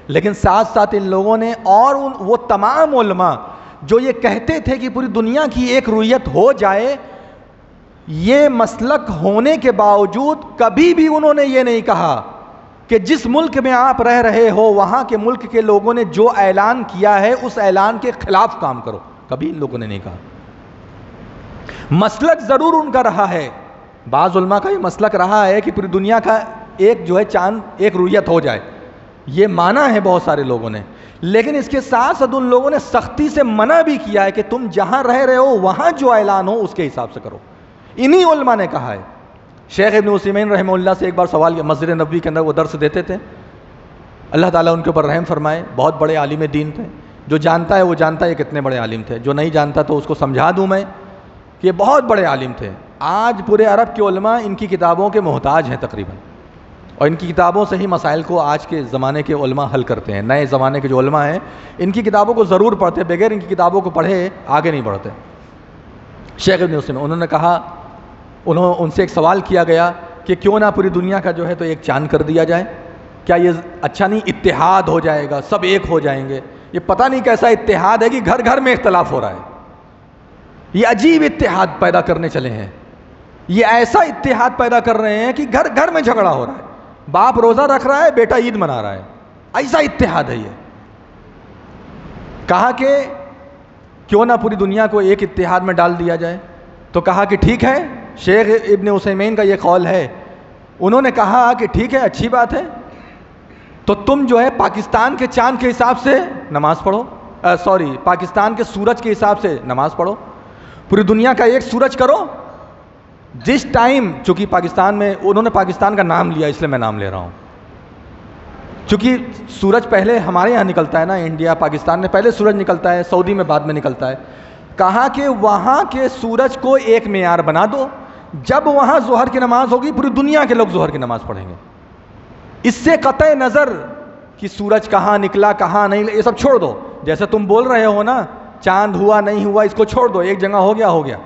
لیکن ساتھ ساتھ ان لوگوں نے اور وہ تمام علماء جو یہ کہتے تھے کہ پوری دنیا کی ایک رویت ہو جائے، یہ مسلک ہونے کے باوجود کبھی بھی انہوں نے یہ نہیں کہا کہ جس ملک میں آپ رہ رہے ہو وہاں کے ملک کے لوگوں نے جو اعلان کیا ہے اس اعلان کے خلاف کام کرو. کبھی ان لوگوں نے نہیں کہا. مسلک ضرور ان کا رہا ہے، بعض علماء کا یہ مسلک رہا ہے کہ پوری دنیا کا ایک جو ہے چاند ایک رویت ہو جائے، یہ مانا ہے بہت سارے لوگوں نے، لیکن اس کے ساتھ ساتھ ان لوگوں نے سختی سے منع بھی کیا ہے کہ تم جہاں رہ رہے ہو وہاں جو اعلان ہو اس کے حساب سے کرو. انہی علماء نے کہا ہے. شیخ ابن عثیمین رحمہ اللہ سے ایک بار سوال کیا، مسجد نبوی کے اندر وہ درس دیتے تھے، اللہ تعالیٰ ان کے اوپر رحم فرمائے، بہت بڑے عالم دین تھے. جو جانتا ہے وہ جانتا ہے کتنے بڑے عالم تھے، جو نہیں جانتا تو اس کو سمجھا دوں میں کہ یہ بہت بڑے عالم تھے. آج پورے عرب کے علماء ان کی کتابوں کے محتاج ہیں تقریباً، اور ان کی کتابوں سے ہی مسائل کو آج کے زمانے کے علماء حل کرتے ہیں. نئے زمانے کے جو علماء ہیں ان کی کتابوں کو ضرور پڑھتے، بغیر ان کی کتابوں کو پڑھے آگے نہیں بڑھتے. شیخ ابن عثیمین انہوں نے کہا، ان سے ایک سوال کیا گیا کہ کیوں نہ پوری دنیا کا جو ہے تو ایک چاند کر دیا جائے، کیا یہ اچھا نہیں؟ اتحاد ہو جائے گا، سب ایک ہو جائیں گے. یہ پتہ نہیں کیسا اتحاد ہے کہ گھر گھر میں اختلاف ہو رہا ہے. یہ عجیب اتحاد پیدا کرنے چلے ہیں، یہ ایسا اتحاد پیدا کر رہے ہیں کہ گھر گھر میں جھگڑا ہو رہا ہے. باپ روزہ رکھ رہا ہے، بیٹا عید منا رہا ہے، ایسا اتحاد ہے یہ. کہا کہ کیوں نہ پوری دنیا کو ایک اتحاد میں ڈال دیا جائے، تو کہا کہ ٹھیک ہے. شیخ ابن عثیمین کا یہ قول ہے. انہوں نے کہا کہ ٹھیک ہے، اچھی بات ہے، تو تم جو ہے پاکستان کے چاند کے حساب سے نماز پڑھو، پاکستان کے سورج کے حساب سے نماز پڑھو، پوری دنیا کا ایک سورج کرو. جس ٹائم، چونکہ پاکستان میں انہوں نے پاکستان کا نام لیا اس لیے میں نام لے رہا ہوں، چونکہ سورج پہلے ہمارے یہاں نکلتا ہے نا، انڈیا پاکستان میں پہلے سورج نکلتا ہے، سعودی میں بعد میں نکلتا ہے. کہا کہ وہاں کے سورج کو ایک معیار بنا دو، جب وہاں ظہر کی نماز ہوگی پوری دنیا کے لوگ ظہر کی نماز پڑھیں گے. اس سے قطع نظر کہ سورج کہاں نکلا کہاں نہیں، یہ سب چھوڑ دو. جیسے تم بول رہے ہو نا چاند ہوا نہیں ہوا، اس کو چھوڑ دو، ایک جگہ ہو گیا.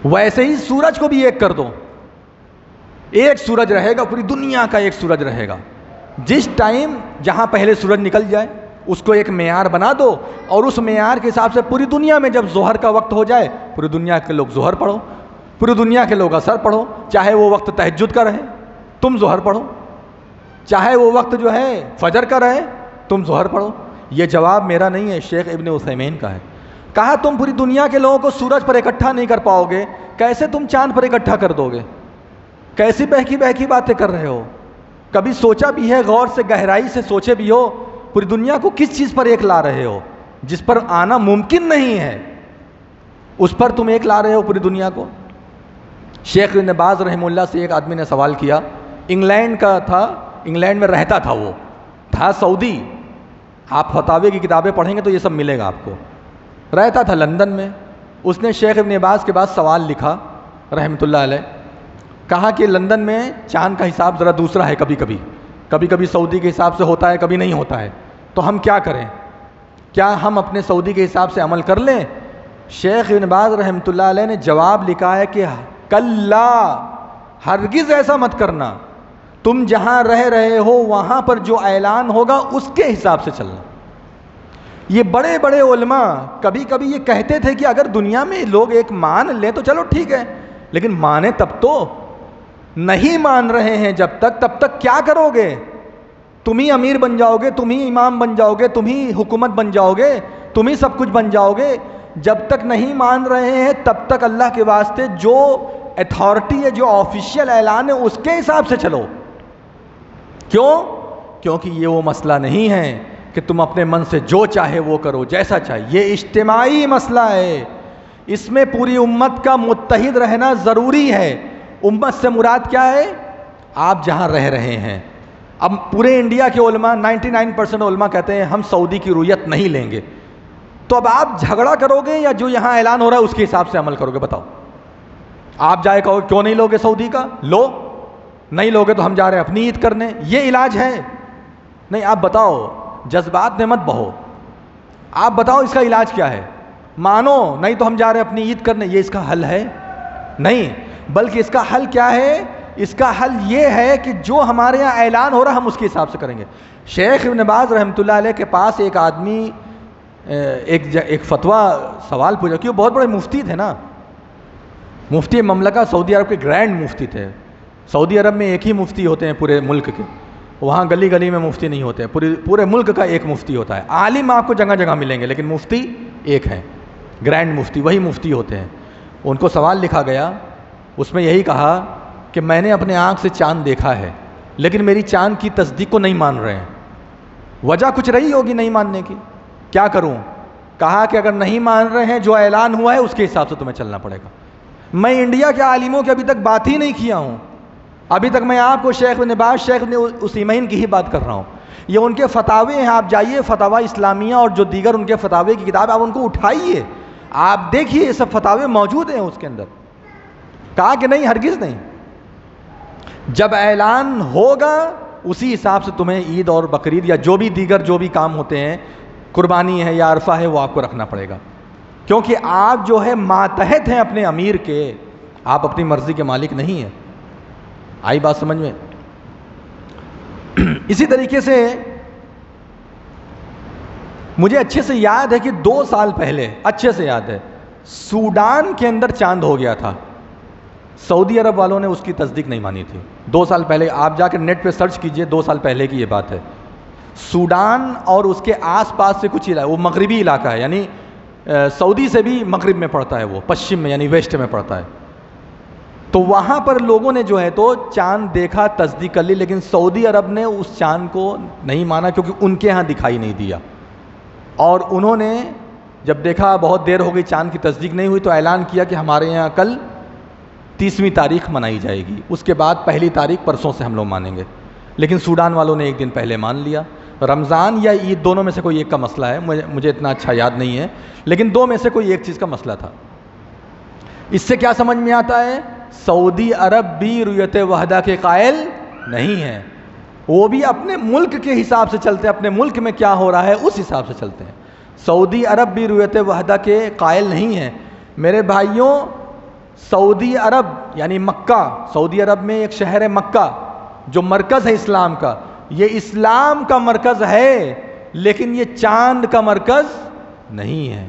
ویسے ہی سورج کو بھی ایک کر دو. ایک سورج رہے گا، پوری دنیا کا ایک سورج رہے گا. جس ٹائم جہاں پہلے سورج نکل جائے اس کو ایک معیار بنا دو، اور اس معیار کے حساب سے پوری دنیا میں جب ظہر کا وقت ہو جائے پوری دنیا کے لوگ ظہر پڑھو، پوری دنیا کے لوگ عصر پڑھو. چاہے وہ وقت تہجد کا رہے تم ظہر پڑھو، چاہے وہ وقت جو ہے فجر کا رہے تم ظہر پڑھو. یہ جواب میرا نہیں ہے، شیخ ابن عثیمین کا ہے. کہا تم پوری دنیا کے لوگوں کو سورج پر اکٹھا نہیں کر پاؤ گے، کیسے تم چاند پر اکٹھا کر دو گے؟ کیسی بہکی باتیں کر رہے ہو؟ کبھی سوچا بھی ہے، غور سے گہرائی سے سوچے بھی ہو پوری دنیا کو کس چیز پر ایک لا رہے ہو؟ جس پر آنا ممکن نہیں ہے اس پر تم ایک لا رہے ہو پوری دنیا کو. شیخ ابن باز رحمہ اللہ سے ایک آدمی نے سوال کیا، انگلینڈ کا تھا، انگلینڈ میں رہتا تھا، وہ تھا سعودی. آپ فتاوی کی کتابیں پڑھیں گے تو یہ سب ملے گا آپ کو. رہتا تھا لندن میں. اس نے شیخ ابن باز کے بعد سوال لکھا رحمۃ اللہ علیہ. کہا کہ لندن میں چاند کا حساب ذرا دوسرا ہے، کبھی کبھی سعودی کے حساب سے ہوتا ہے، کبھی نہیں ہوتا ہے. تو ہم کیا کریں؟ کیا ہم اپنے سعودی کے حساب سے عمل کر لیں؟ شیخ ابن باز رحمۃ اللہ علیہ نے جواب لکھا ہے کہ کلا، ہرگز ایسا مت کرنا. تم جہاں رہ رہے ہو وہاں پر جو اعلان ہوگا اس کے حساب سے چلنا. یہ بڑے بڑے علماء کبھی کبھی یہ کہتے تھے کہ اگر دنیا میں لوگ ایک مان لیں تو چلو ٹھیک ہے، لیکن مانے تب تو. نہیں مان رہے ہیں جب تک، تب تک کیا کرو گے؟ تم ہی امیر بن جاؤ گے، تم ہی امام بن جاؤ گے، تم ہی حکومت بن جاؤ گے، تم ہی سب کچھ بن جاؤ گے. جب تک نہیں مان رہے ہیں تب تک اللہ کے واسطے جو اتھارٹی ہے، جو آفیشیل اعلان ہے اس کے حساب سے چلو. کیوں؟ کیونکہ یہ وہ مسئلہ نہیں ہے کہ تم اپنے من سے جو چاہے وہ کرو، جیسا چاہے. یہ اجتماعی مسئلہ ہے، اس میں پوری امت کا متحد رہنا ضروری ہے. امت سے مراد کیا ہے؟ آپ جہاں رہ رہے ہیں. اب پورے انڈیا کے علماء 99% علماء کہتے ہیں ہم سعودی کی رویت نہیں لیں گے. تو اب آپ جھگڑا کرو گے یا جو یہاں اعلان ہو رہا ہے اس کے حساب سے عمل کرو گے؟ بتاؤ. آپ جائے کہو کیوں نہیں لوگے سعودی کا؟ لو. نہیں لوگے تو ہم جا رہے ہیں اپنی عید کرنے. یہ علاج ہے؟ نہیں. آپ بتاؤ، جذبات میں مت بہو. آپ بتاؤ اس کا علاج کیا ہے؟ مانو. نہیں تو ہم جا رہے ہیں اپنی عید کرنے. یہ اس کا حل ہے؟ نہیں. بلکہ اس کا حل کیا ہے؟ اس کا حل یہ ہے کہ جو ہمارے یہاں اعلان ہو رہا ہے ہم اس کے حساب سے کریں گے. شیخ ابن باز رحمۃ اللہ علیہ کے پاس ایک آدمی ایک فتویٰ سوال پوچھا کہ وہ بہت بڑے مفتی تھے نا، مفتی مملکہ سعودی عرب کے گرینڈ مفتی تھے. سعودی عرب میں ایک ہی مفتی ہوتے ہیں پورے ملک کے، وہاں گلی گلی میں مفتی نہیں ہوتے ہیں، پورے ملک کا ایک مفتی ہوتا ہے. عالم آپ کو جگہ جگہ ملیں گے لیکن مفتی ایک ہے، گرینڈ مفتی، وہی مفتی ہوتے ہیں. ان کو سوال لکھا گیا، اس میں یہی کہا کہ میں نے اپنے آنکھ سے چاند دیکھا ہے لیکن میری چاند کی تصدیق کو نہیں مان رہے ہیں. وجہ کچھ رہی ہوگی نہیں ماننے کی، کیا کروں؟ کہا کہ اگر نہیں مان رہے ہیں جو اعلان ہوا ہے اس کے حساب سے تمہیں چلنا پڑے گا. میں انڈیا کے عالموں کی ابھی تک بات ہی نہیں کیا ہوں. ابھی تک میں آپ کو شیخ ابن باز، شیخ ابن عثیمین کی ہی بات کر رہا ہوں. یہ ان کے فتاوے ہیں. آپ جائیے فتاوی اسلامیہ اور جو دیگر ان کے فتاوے کی کتاب آپ ان کو اٹھائیے، آپ دیکھیے یہ سب فتاوے موجود ہیں اس کے اندر. کہا کہ نہیں، ہرگز نہیں. جب اعلان ہوگا اسی حساب سے تمہیں عید اور بقرعید یا جو بھی دیگر جو بھی کام ہوتے ہیں، قربانی ہے یا عرفہ ہے، وہ آپ کو رکھنا پڑے گا. کیونکہ آپ جو ہے ماتحت ہیں اپنے امیر کے، آپ اپنی مرضی کے مالک نہیں ہیں. آئی بات سمجھ میں؟ اسی طریقے سے مجھے اچھے سے یاد ہے کہ 2 سال پہلے، اچھے سے یاد ہے، سوڈان کے اندر چاند ہو گیا تھا. سعودی عرب والوں نے اس کی تصدیق نہیں مانی تھی. 2 سال پہلے آپ جا کے نیٹ پہ سرچ کیجئے، 2 سال پہلے کی یہ بات ہے. سوڈان اور اس کے آس پاس سے کچھ علاقہ، وہ مغربی علاقہ ہے، یعنی سعودی سے بھی مغرب میں پڑتا ہے، وہ پشچم میں یعنی ویسٹ میں پڑتا ہے. تو وہاں پر لوگوں نے جو ہے تو چاند دیکھا، تصدیق کر لی، لیکن سعودی عرب نے اس چاند کو نہیں مانا کیونکہ ان کے ہاں دکھائی نہیں دیا. اور انہوں نے جب دیکھا بہت دیر ہو گئی چاند کی تصدیق نہیں ہوئی تو اعلان کیا کہ ہمارے یہاں کل 30ویں تاریخ منائی جائے گی، اس کے بعد 1 تاریخ پرسوں سے ہم لوگ مانیں گے. لیکن سوڈان والوں نے 1 دن پہلے مان لیا. رمضان یا عید دونوں میں سے کوئی ایک کا مسئلہ ہے، مجھے اتنا اچھا یاد نہیں ہے، لیکن 2 میں سے کوئی ایک چیز کا مسئلہ تھا. اس سے کیا سمجھ میں آتا ہے؟ سعودی عرب بھی رویت وحدہ کے قائل نہیں ہے. وہ بھی اپنے ملک کے حساب سے چلتے ہیں، اپنے ملک میں کیا ہو رہا ہے اس حساب سے چلتے ہیں۔ سعودی عرب بھی رویت وحدہ کے قائل نہیں ہیں میرے بھائیوں۔ سعودی عرب یعنی مکہ، سعودی عرب میں ایک شہر ہے مکہ جو مرکز ہے اسلام کا، یہ اسلام کا مرکز ہے لیکن یہ چاند کا مرکز نہیں ہے۔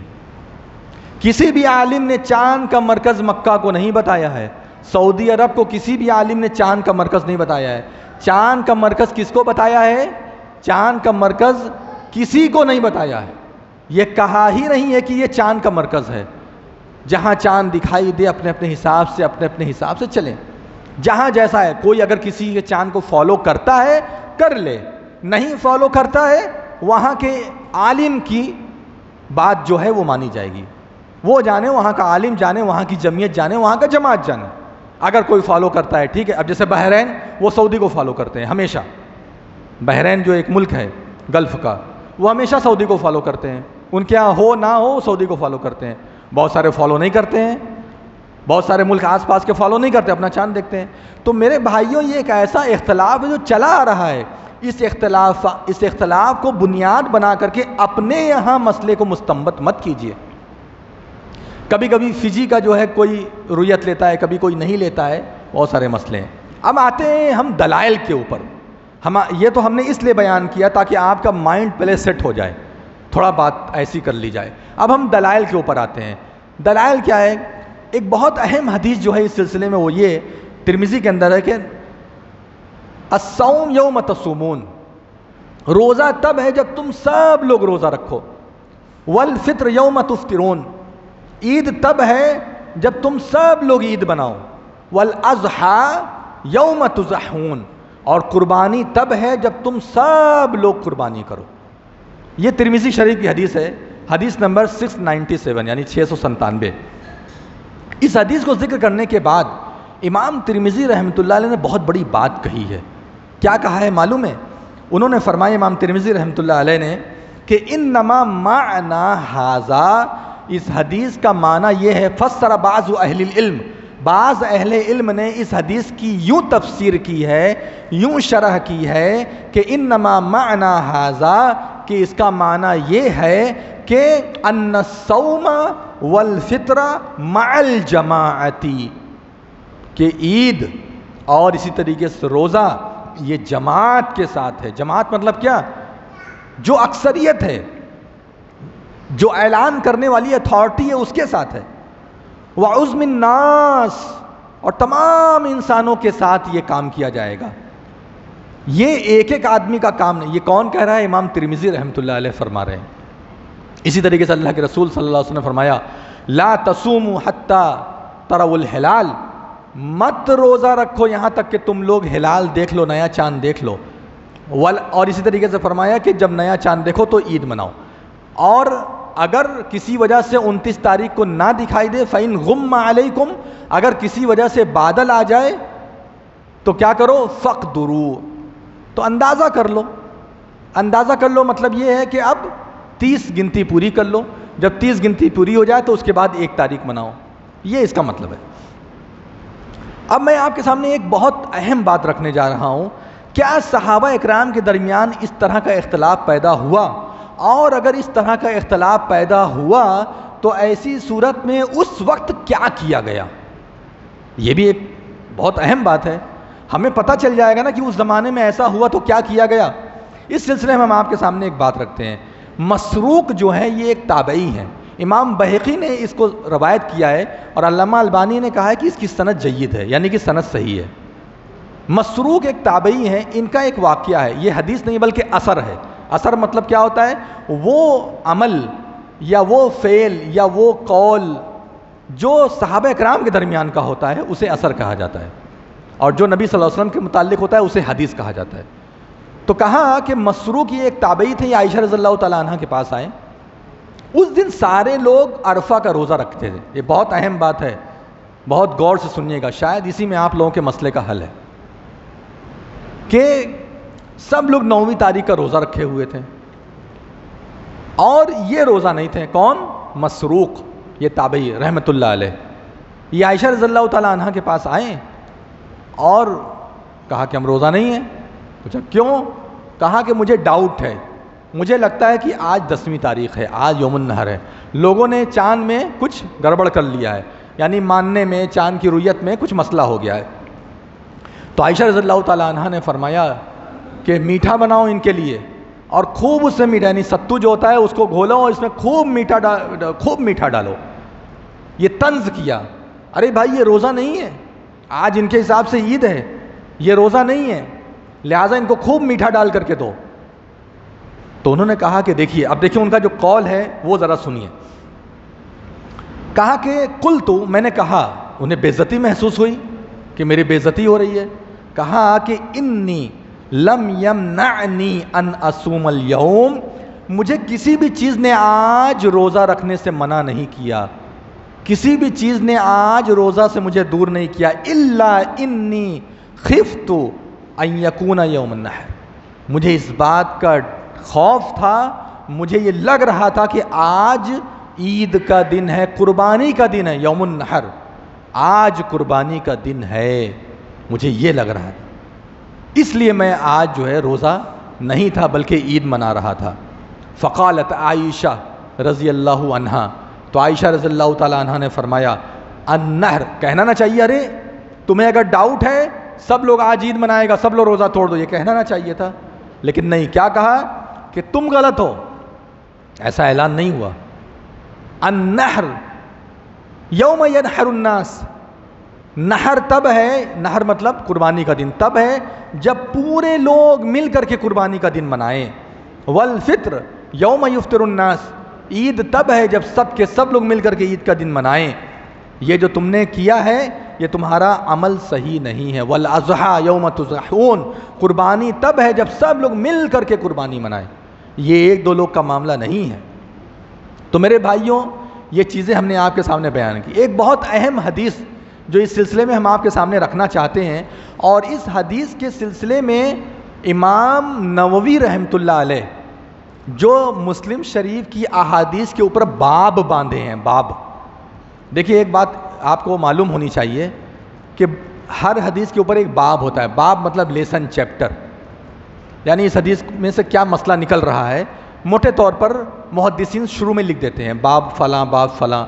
کسی بھی عالم نے چاند کا مرکز مکہ کو نہیں بتایا ہے، سعودی عرب کو کسی بھی عالم نے چاند کا مرکز نہیں بتایا ہے۔ چاند کا مرکز کس کو بتایا ہے؟ چاند کا مرکز کسی کو نہیں بتایا ہے، یہ کہا ہی نہیں ہے کہ یہ چاند کا مرکز ہے۔ جہاں چاند دکھائی دے اپنے اپنے حساب سے چلیں، جہاں جیسا ہے۔ کوئی اگر کسی کے چاند کو فالو کرتا ہے کر لے، نہیں فالو کرتا ہے وہاں کے عالم کی بات جو ہے وہ مانی جائے گی، وہ جانے، وہاں کا عالم جانے، وہاں کی جمعیت جانے، وہاں کا جماعت جانے۔ اگر کوئی فالو کرتا ہے ٹھیک ہے۔ اب جیسے بحرین، وہ سعودی کو فالو کرتے ہیں ہمیشہ، بحرین جو ایک ملک ہے گلف کا، وہ ہمیشہ سعودی کو فالو کرتے ہیں، ان کے یہاں ہو نہ ہو سعودی کو فالو کرتے ہیں۔ بہت سارے فالو نہیں کرتے ہیں، بہت سارے ملک آس پاس کے فالو نہیں کرتے، اپنا چاند دیکھتے ہیں۔ تو میرے بھائیوں یہ ایک ایسا اختلاف ہے جو چلا آ رہا ہے، اس اختلاف کو بنیاد بنا کر کے اپنے یہاں مسئلے کو مستنبط مت کیجیے۔ کبھی کبھی فجی کا جو ہے کوئی رویت لیتا ہے، کبھی کوئی نہیں لیتا ہے، بہت سارے مسئلے ہیں۔ اب آتے ہیں ہم دلائل کے اوپر۔ یہ تو ہم نے اس لیے بیان کیا تاکہ آپ کا مائنڈ پہلے سیٹ ہو جائے، تھوڑا بات ایسی کر لی جائے۔ اب ہم دلائل کے اوپر آتے ہیں۔ دلائل کیا ہے؟ ایک بہت اہم حدیث جو ہے اس سلسلے میں وہ یہ ترمذی کے اندر ہے کہ الصوم یوم تصومون، روزہ تب ہے جب تم سب لوگ روزہ رکھو، والفطر یوم تفطرون، عید تب ہے جب تم سب لوگ عید بناؤ، والاضحیٰ یوم تضحون، اور قربانی تب ہے جب تم سب لوگ قربانی کرو۔ یہ ترمذی شریف کی حدیث ہے، حدیث نمبر 697 یعنی 697۔ اس حدیث کو ذکر کرنے کے بعد امام ترمذی رحمۃ اللہ علیہ نے بہت بڑی بات کہی ہے۔ کیا کہا ہے معلوم ہے؟ انہوں نے فرمایا امام ترمذی رحمۃ اللہ علیہ نے کہ انما معنی ھذا، اس حدیث کا معنی یہ ہے، فسر بعض اہل العلم، بعض اہل علم نے اس حدیث کی یوں تفسیر کی ہے، یوں شرح کی ہے کہ انما معنی ھذا، کہ اس کا معنی یہ ہے کہ ان الصوم والفطر مع الجماعتی، کہ عید اور اسی طریقے سے روزہ یہ جماعت کے ساتھ ہے۔ جماعت مطلب کیا؟ جو اکثریت ہے، جو اعلان کرنے والی اتھارٹی ہے اس کے ساتھ ہے۔ وعزم الناس، اور تمام انسانوں کے ساتھ یہ کام کیا جائے گا۔ یہ ایک ایک آدمی کا کام نہیں۔ یہ کون کہہ رہا ہے؟ امام ترمذی رحمۃ اللہ علیہ فرما رہے ہیں۔ اسی طریقے سے اللہ کے رسول صلی اللہ علیہ وسلم نے فرمایا لا تصوموا حتی تروا الہلال، مت روزہ رکھو یہاں تک کہ تم لوگ ہلال دیکھ لو، نیا چاند دیکھ لو۔ اور اسی طریقے سے فرمایا کہ جب نیا چاند دیکھو تو عید مناؤ، اور اگر کسی وجہ سے 29 تاریخ کو نہ دکھائی دے فَإِنْ غُمَّ عَلَيْكُمْ، اگر کسی وجہ سے بادل آ جائے تو کیا کرو؟ فَقْدُرُوا، تو اندازہ کر لو۔ اندازہ کر لو مطلب یہ ہے کہ اب 30 گنتی پوری کر لو، جب 30 گنتی پوری ہو جائے تو اس کے بعد 1 تاریخ مناؤ، یہ اس کا مطلب ہے۔ اب میں آپ کے سامنے ایک بہت اہم بات رکھنے جا رہا ہوں، کیا صحابہ اکرام کے درمیان اس طرح کا اختلاف پیدا ہوا؟ اور اگر اس طرح کا اختلاف پیدا ہوا تو ایسی صورت میں اس وقت کیا کیا گیا؟ یہ بھی ایک بہت اہم بات ہے، ہمیں پتہ چل جائے گا نا کہ اس زمانے میں ایسا ہوا تو کیا کیا گیا۔ اس سلسلے میں ہم آپ کے سامنے ایک بات رکھتے ہیں۔ مسروق جو ہے یہ ایک تابعی ہے، امام بہقی نے اس کو روایت کیا ہے، اور علامہ البانی نے کہا ہے کہ اس کی سند جید ہے، یعنی کہ سند صحیح ہے۔ مسروق ایک تابعی ہے، ان کا ایک واقعہ ہے، یہ حدیث نہیں بلکہ اثر ہے۔ اثر مطلب کیا ہوتا ہے؟ وہ عمل یا وہ فعل یا وہ قول جو صحابہ اکرام کے درمیان کا ہوتا ہے اسے اثر کہا جاتا ہے، اور جو نبی صلی اللہ علیہ وسلم کے متعلق ہوتا ہے اسے حدیث کہا جاتا ہے۔ تو کہا کہ مسروق یہ ایک تابعی تھے، یہ عائشہ رضی اللہ تعالیٰ عنہ کے پاس آئے۔ اس دن سارے لوگ عرفہ کا روزہ رکھتے تھے۔ یہ بہت اہم بات ہے، بہت غور سے سنیے گا، شاید اسی میں آپ لوگوں کے مسئلے کا حل ہے، کہ سب لوگ 9ویں تاریخ کا روزہ رکھے ہوئے تھے، اور یہ روزہ نہیں تھے۔ کون؟ مسروق، یہ تابعی رحمۃ اللہ علیہ۔ یہ عائشہ رضی اللہ تعالیٰ عنہ کے پاس آئے اور کہا کہ ہم روزہ نہیں ہیں۔ پوچھا کیوں؟ کہا کہ مجھے ڈاؤٹ ہے، مجھے لگتا ہے کہ آج 10ویں تاریخ ہے، آج یوم النحر ہے، لوگوں نے چاند میں کچھ گڑبڑ کر لیا ہے، یعنی ماننے میں، چاند کی رؤیت میں کچھ مسئلہ ہو گیا ہے۔ تو عائشہ رضی اللہ تعالیٰ عنہ نے فرمایا کہ میٹھا بناؤ ان کے لیے، اور خوب اس میں میٹھا، یعنی ستو جو ہوتا ہے اس کو گھولو اور اس میں خوب میٹھا ڈالو۔ یہ طنز کیا، ارے بھائی یہ روزہ نہیں ہے، آج ان کے حساب سے عید ہے، یہ روزہ نہیں ہے، لہٰذا ان کو خوب میٹھا ڈال کر کے دو۔ تو انہوں نے کہا کہ دیکھیے، اب دیکھیے ان کا جو قول ہے وہ ذرا سنیے۔ کہا کہ قلتو، میں نے کہا، انہیں بے عزتی محسوس ہوئی کہ میری بے عزتی ہو رہی ہے، کہا کہ انی لم یمنعنی ان اصوم اليوم، مجھے کسی بھی چیز نے آج روزہ رکھنے سے منع نہیں کیا، کسی بھی چیز نے آج روزہ سے مجھے دور نہیں کیا، الا انی خفت ان یکون یوم النحر، مجھے اس بات کا خوف تھا، مجھے یہ لگ رہا تھا کہ آج عید کا دن ہے، قربانی کا دن ہے، یوم النحر، آج قربانی کا دن ہے، مجھے یہ لگ رہا تھا، اس لیے میں آج جو ہے روزہ نہیں تھا بلکہ عید منا رہا تھا۔ فقالت عائشہ رضی اللہ عنہا، تو عائشہ رضی اللہ تعالیٰ عنہ نے فرمایا النحر، کہنا نہ چاہیے، ارے تمہیں اگر ڈاؤٹ ہے سب لوگ آج عید منائے گا، سب لوگ روزہ توڑ دو، یہ کہنا نہ چاہیے تھا، لیکن نہیں، کیا کہا کہ تم غلط ہو، ایسا اعلان نہیں ہوا۔ النحر یوم ینحر الناس، نحر تب ہے، نحر مطلب قربانی کا دن، تب ہے جب پورے لوگ مل کر کے قربانی کا دن منائیں۔ والفطر یوم یفطر الناس، عید تب ہے جب سب کے سب لوگ مل کر کے عید کا دن منائیں۔ یہ جو تم نے کیا ہے یہ تمہارا عمل صحیح نہیں ہے۔ والاضحیٰ یوم تضحون، قربانی تب ہے جب سب لوگ مل کر کے قربانی منائیں، یہ ایک دو لوگ کا معاملہ نہیں ہے۔ تو میرے بھائیوں، یہ چیزیں ہم نے آپ کے سامنے بیان کی۔ ایک بہت اہم حدیث جو اس سلسلے میں ہم آپ کے سامنے رکھنا چاہتے ہیں، اور اس حدیث کے سلسلے میں امام نووی رحمۃ اللہ علیہ جو مسلم شریف کی احادیث کے اوپر باب باندھے ہیں، باب۔ دیکھیے ایک بات آپ کو معلوم ہونی چاہیے کہ ہر حدیث کے اوپر ایک باب ہوتا ہے، باب مطلب لیسن، چیپٹر، یعنی اس حدیث میں سے کیا مسئلہ نکل رہا ہے، موٹے طور پر محدثین شروع میں لکھ دیتے ہیں باب فلاں، باب فلاں،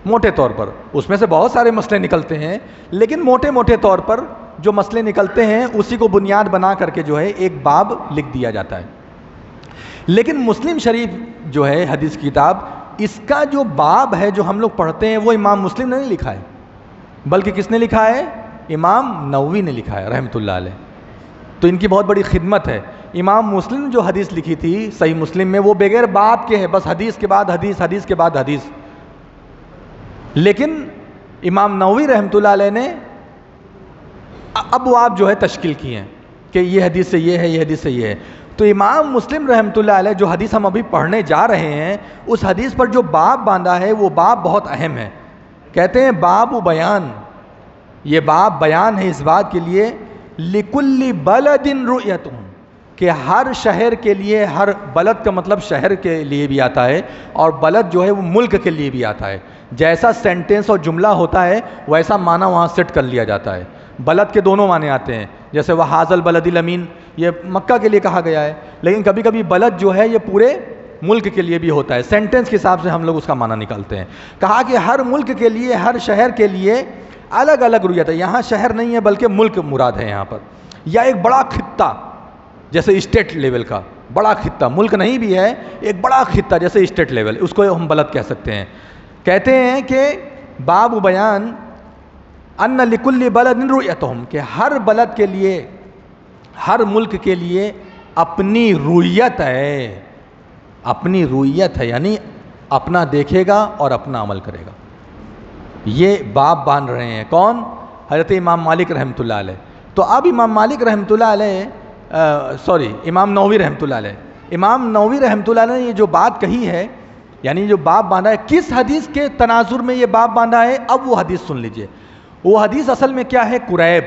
موٹے طور پر، اس میں سے بہت سارے مسئلے نکلتے ہیں، لیکن موٹے طور پر جو مسئلے نکلتے ہیں اسی کو بنیاد بنا کر کے جو ہے ایک باب لکھ دیا جاتا ہے۔ لیکن مسلم شریف جو ہے حدیث کی کتاب، اس کا جو باب ہے جو ہم لوگ پڑھتے ہیں وہ امام مسلم نے نہیں لکھا ہے، بلکہ کس نے لکھا ہے؟ امام نووی نے لکھا ہے رحمۃ اللہ علیہ۔ تو ان کی بہت بڑی خدمت ہے۔ امام مسلم نے جو حدیث لکھی تھی صحیح مسلم میں، وہ بغیر باب کے ہے، بس حدیث کے بعد حدیث، حدیث کے بعد حدیث۔ لیکن امام نووی رحمۃ اللہ علیہ نے ابواب جو ہے تشکیل کی ہیں کہ یہ حدیث سے یہ ہے، یہ حدیث سے یہ ہے۔ تو امام مسلم رحمۃ اللہ علیہ جو حدیث ہم ابھی پڑھنے جا رہے ہیں، اس حدیث پر جو باب باندھا ہے وہ باب بہت اہم ہے۔ کہتے ہیں باب بیان، یہ باب بیان ہے اس بات کے لیے لِكُلِّ بَلَدٍ رُؤْيَتُهُ، کہ ہر شہر کے لیے، ہر بلد کا مطلب شہر کے لیے بھی آتا ہے، اور بلد جو ہے وہ ملک کے لیے بھی آتا ہے۔ جیسا سینٹینس اور جملہ ہوتا ہے ویسا معنی وہاں سیٹ کر لیا جاتا ہے۔ بلد کے دونوں معنی آتے ہیں، جیسے وَهَٰذَا الْبَلَدِ الْأَمِينَ، یہ مکہ کے لیے کہا گیا ہے، لیکن کبھی کبھی بلد جو ہے یہ پورے ملک کے لیے بھی ہوتا ہے، سینٹینس کے حساب سے ہم لوگ اس کا معنی نکالتے ہیں۔ کہا کہ ہر ملک کے لیے، ہر شہر کے لیے الگ الگ رویت ہے، یہاں شہر نہیں ہے بلکہ ملک مراد ہے یہاں پر، یا ایک بڑا خطہ جیسے اسٹیٹ لیول کا بڑا خطہ، ملک نہیں بھی ہے، ایک بڑا خطہ جیسے اسٹیٹ لیول، اس کو ہم بلد کہہ سکتے ہیں۔ کہتے ہیں کہ باب بیان ان لکل بلد رؤیتہم، کہ ہر بلد کے لیے، ہر ملک کے لیے اپنی رویت ہے، اپنی رویت ہے، یعنی اپنا دیکھے گا اور اپنا عمل کرے گا۔ یہ باب باندھ رہے ہیں کون؟ حضرت امام مالک رحمۃ اللہ علیہ۔ تو اب امام مالک رحمۃ اللہ علیہ امام نووی رحمۃ اللہ علیہ، امام نووی رحمۃ اللہ علیہ نے یہ جو بات کہی ہے، یعنی جو باب باندھا ہے، کس حدیث کے تناظر میں یہ باب باندھا ہے؟ اب وہ حدیث سن لیجئے۔ وہ حدیث اصل میں کیا ہے؟ قریب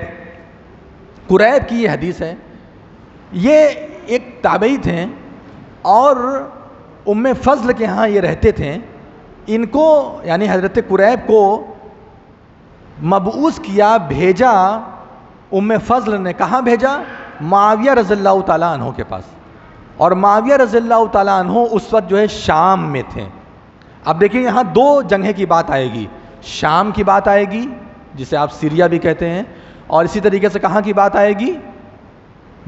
کی یہ حدیث ہے۔ یہ ایک تابعی تھے اور ام فضل کے ہاں یہ رہتے تھے۔ ان کو یعنی حضرت قریب کو مبعوث کیا، بھیجا ام فضل نے، کہاں بھیجا؟ معاویہ رضی اللہ تعالیٰ عنہ کے پاس، اور معاویہ رضی اللہ تعالیٰ عنہ اس وقت جو ہے شام میں تھے۔ اب دیکھیں یہاں دو جگہ کی بات آئے گی، شام کی بات آئے گی جسے آپ سیریا بھی کہتے ہیں، اور اسی طریقے سے کہاں کی بات آئے گی؟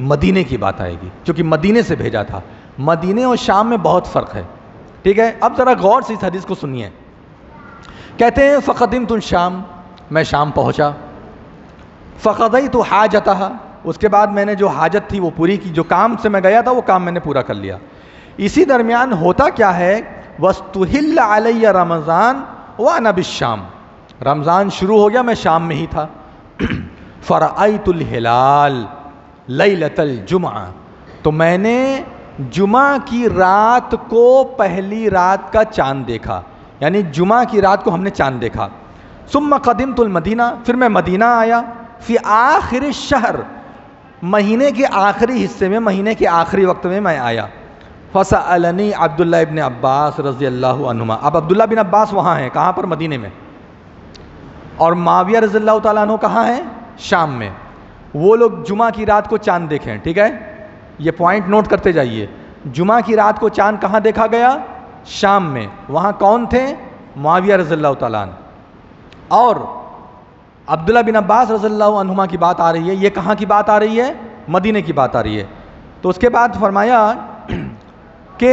مدینے کی بات آئے گی، کیونکہ مدینے سے بھیجا تھا۔ مدینے اور شام میں بہت فرق ہے، ٹھیک ہے؟ اب ذرا غور سے اس حدیث کو سنیے۔ کہتے ہیں فقدمت الشام، میں شام پہنچا، فقضیت حاجتها، اس کے بعد میں نے جو حاجت تھی وہ پوری کی، جو کام سے میں گیا تھا وہ کام میں نے پورا کر لیا۔ اسی درمیان ہوتا کیا ہے، وَاسْتُحِلَّ عَلَيَّ رمضان وَأَنَا بِالشام، رمضان شروع ہو گیا، میں شام میں ہی تھا۔ فَرَأَيْتُ الْهِلَالَ لَيْلَةَ الْجُمْعَةِ، تو میں نے جمعہ کی رات کو پہلی رات کا چاند دیکھا، یعنی جمعہ کی رات کو ہم نے چاند دیکھا۔ ثم قدمت المدینہ، پھر میں مدینہ آیا، فی آخر الشہر، مہینے کے آخری حصے میں، مہینے کے آخری وقت میں میں آیا۔ فسألنی عبداللہ ابن عباس رضی اللہ عنہما، اب عبداللہ بن عباس وہاں ہیں، کہاں پر؟ مدینے میں، اور معاویہ رضی اللہ تعالیٰ عنہ کہاں ہیں؟ شام میں۔ وہ لوگ جمعہ کی رات کو چاند دیکھیں، ٹھیک ہے؟ یہ پوائنٹ نوٹ کرتے جائیے، جمعہ کی رات کو چاند کہاں دیکھا گیا؟ شام میں۔ وہاں کون تھے؟ معاویہ رضی اللہ تعالیٰ عنہ، اور عبداللہ بن عباس رضی اللہ عنہما کی بات آ رہی ہے۔ یہ کہاں کی بات آ رہی ہے؟ مدینے کی بات آ رہی ہے۔ تو اس کے بعد فرمایا کہ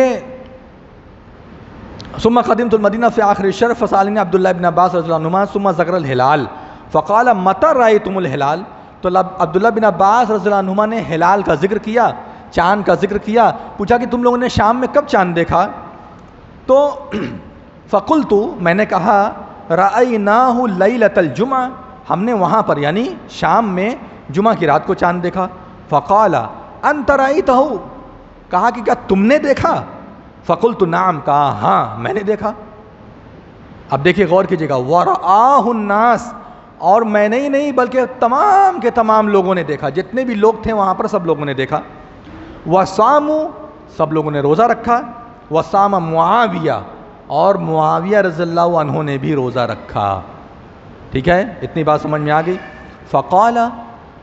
ثم قدمت المدینہ فی آخر الشہر فسألنی عبداللہ بن عباس رضی اللہ عنہما ثم ذکر الہلال فقال متی رأیتم الہلال، تو عبداللہ بن عباس رضی اللہ عنہما نے ہلال کا ذکر کیا، چاند کا ذکر کیا، پوچھا کہ تم لوگوں نے شام میں کب چاند دیکھا؟ تو فقلت، میں نے کہا رأیناہ لیلۃ الجمعہ، ہم نے وہاں پر یعنی شام میں جمعہ کی رات کو چاند دیکھا۔ فقال انت رأیتہ، کہا کہ کیا تم نے دیکھا؟ فقلت نعم، کہا ہاں میں نے دیکھا۔ اب دیکھیے غور کیجیے گا، ورآہ الناس، اور میں نے ہی نہیں بلکہ تمام کے تمام لوگوں نے دیکھا، جتنے بھی لوگ تھے وہاں پر سب لوگوں نے دیکھا۔ وصاموا، سب لوگوں نے روزہ رکھا۔ وصام معاویہ، اور معاویہ رضی اللہ عنہ نے بھی روزہ رکھا۔ ٹھیک ہے، اتنی بات سمجھ میں آ گئی۔ فقال،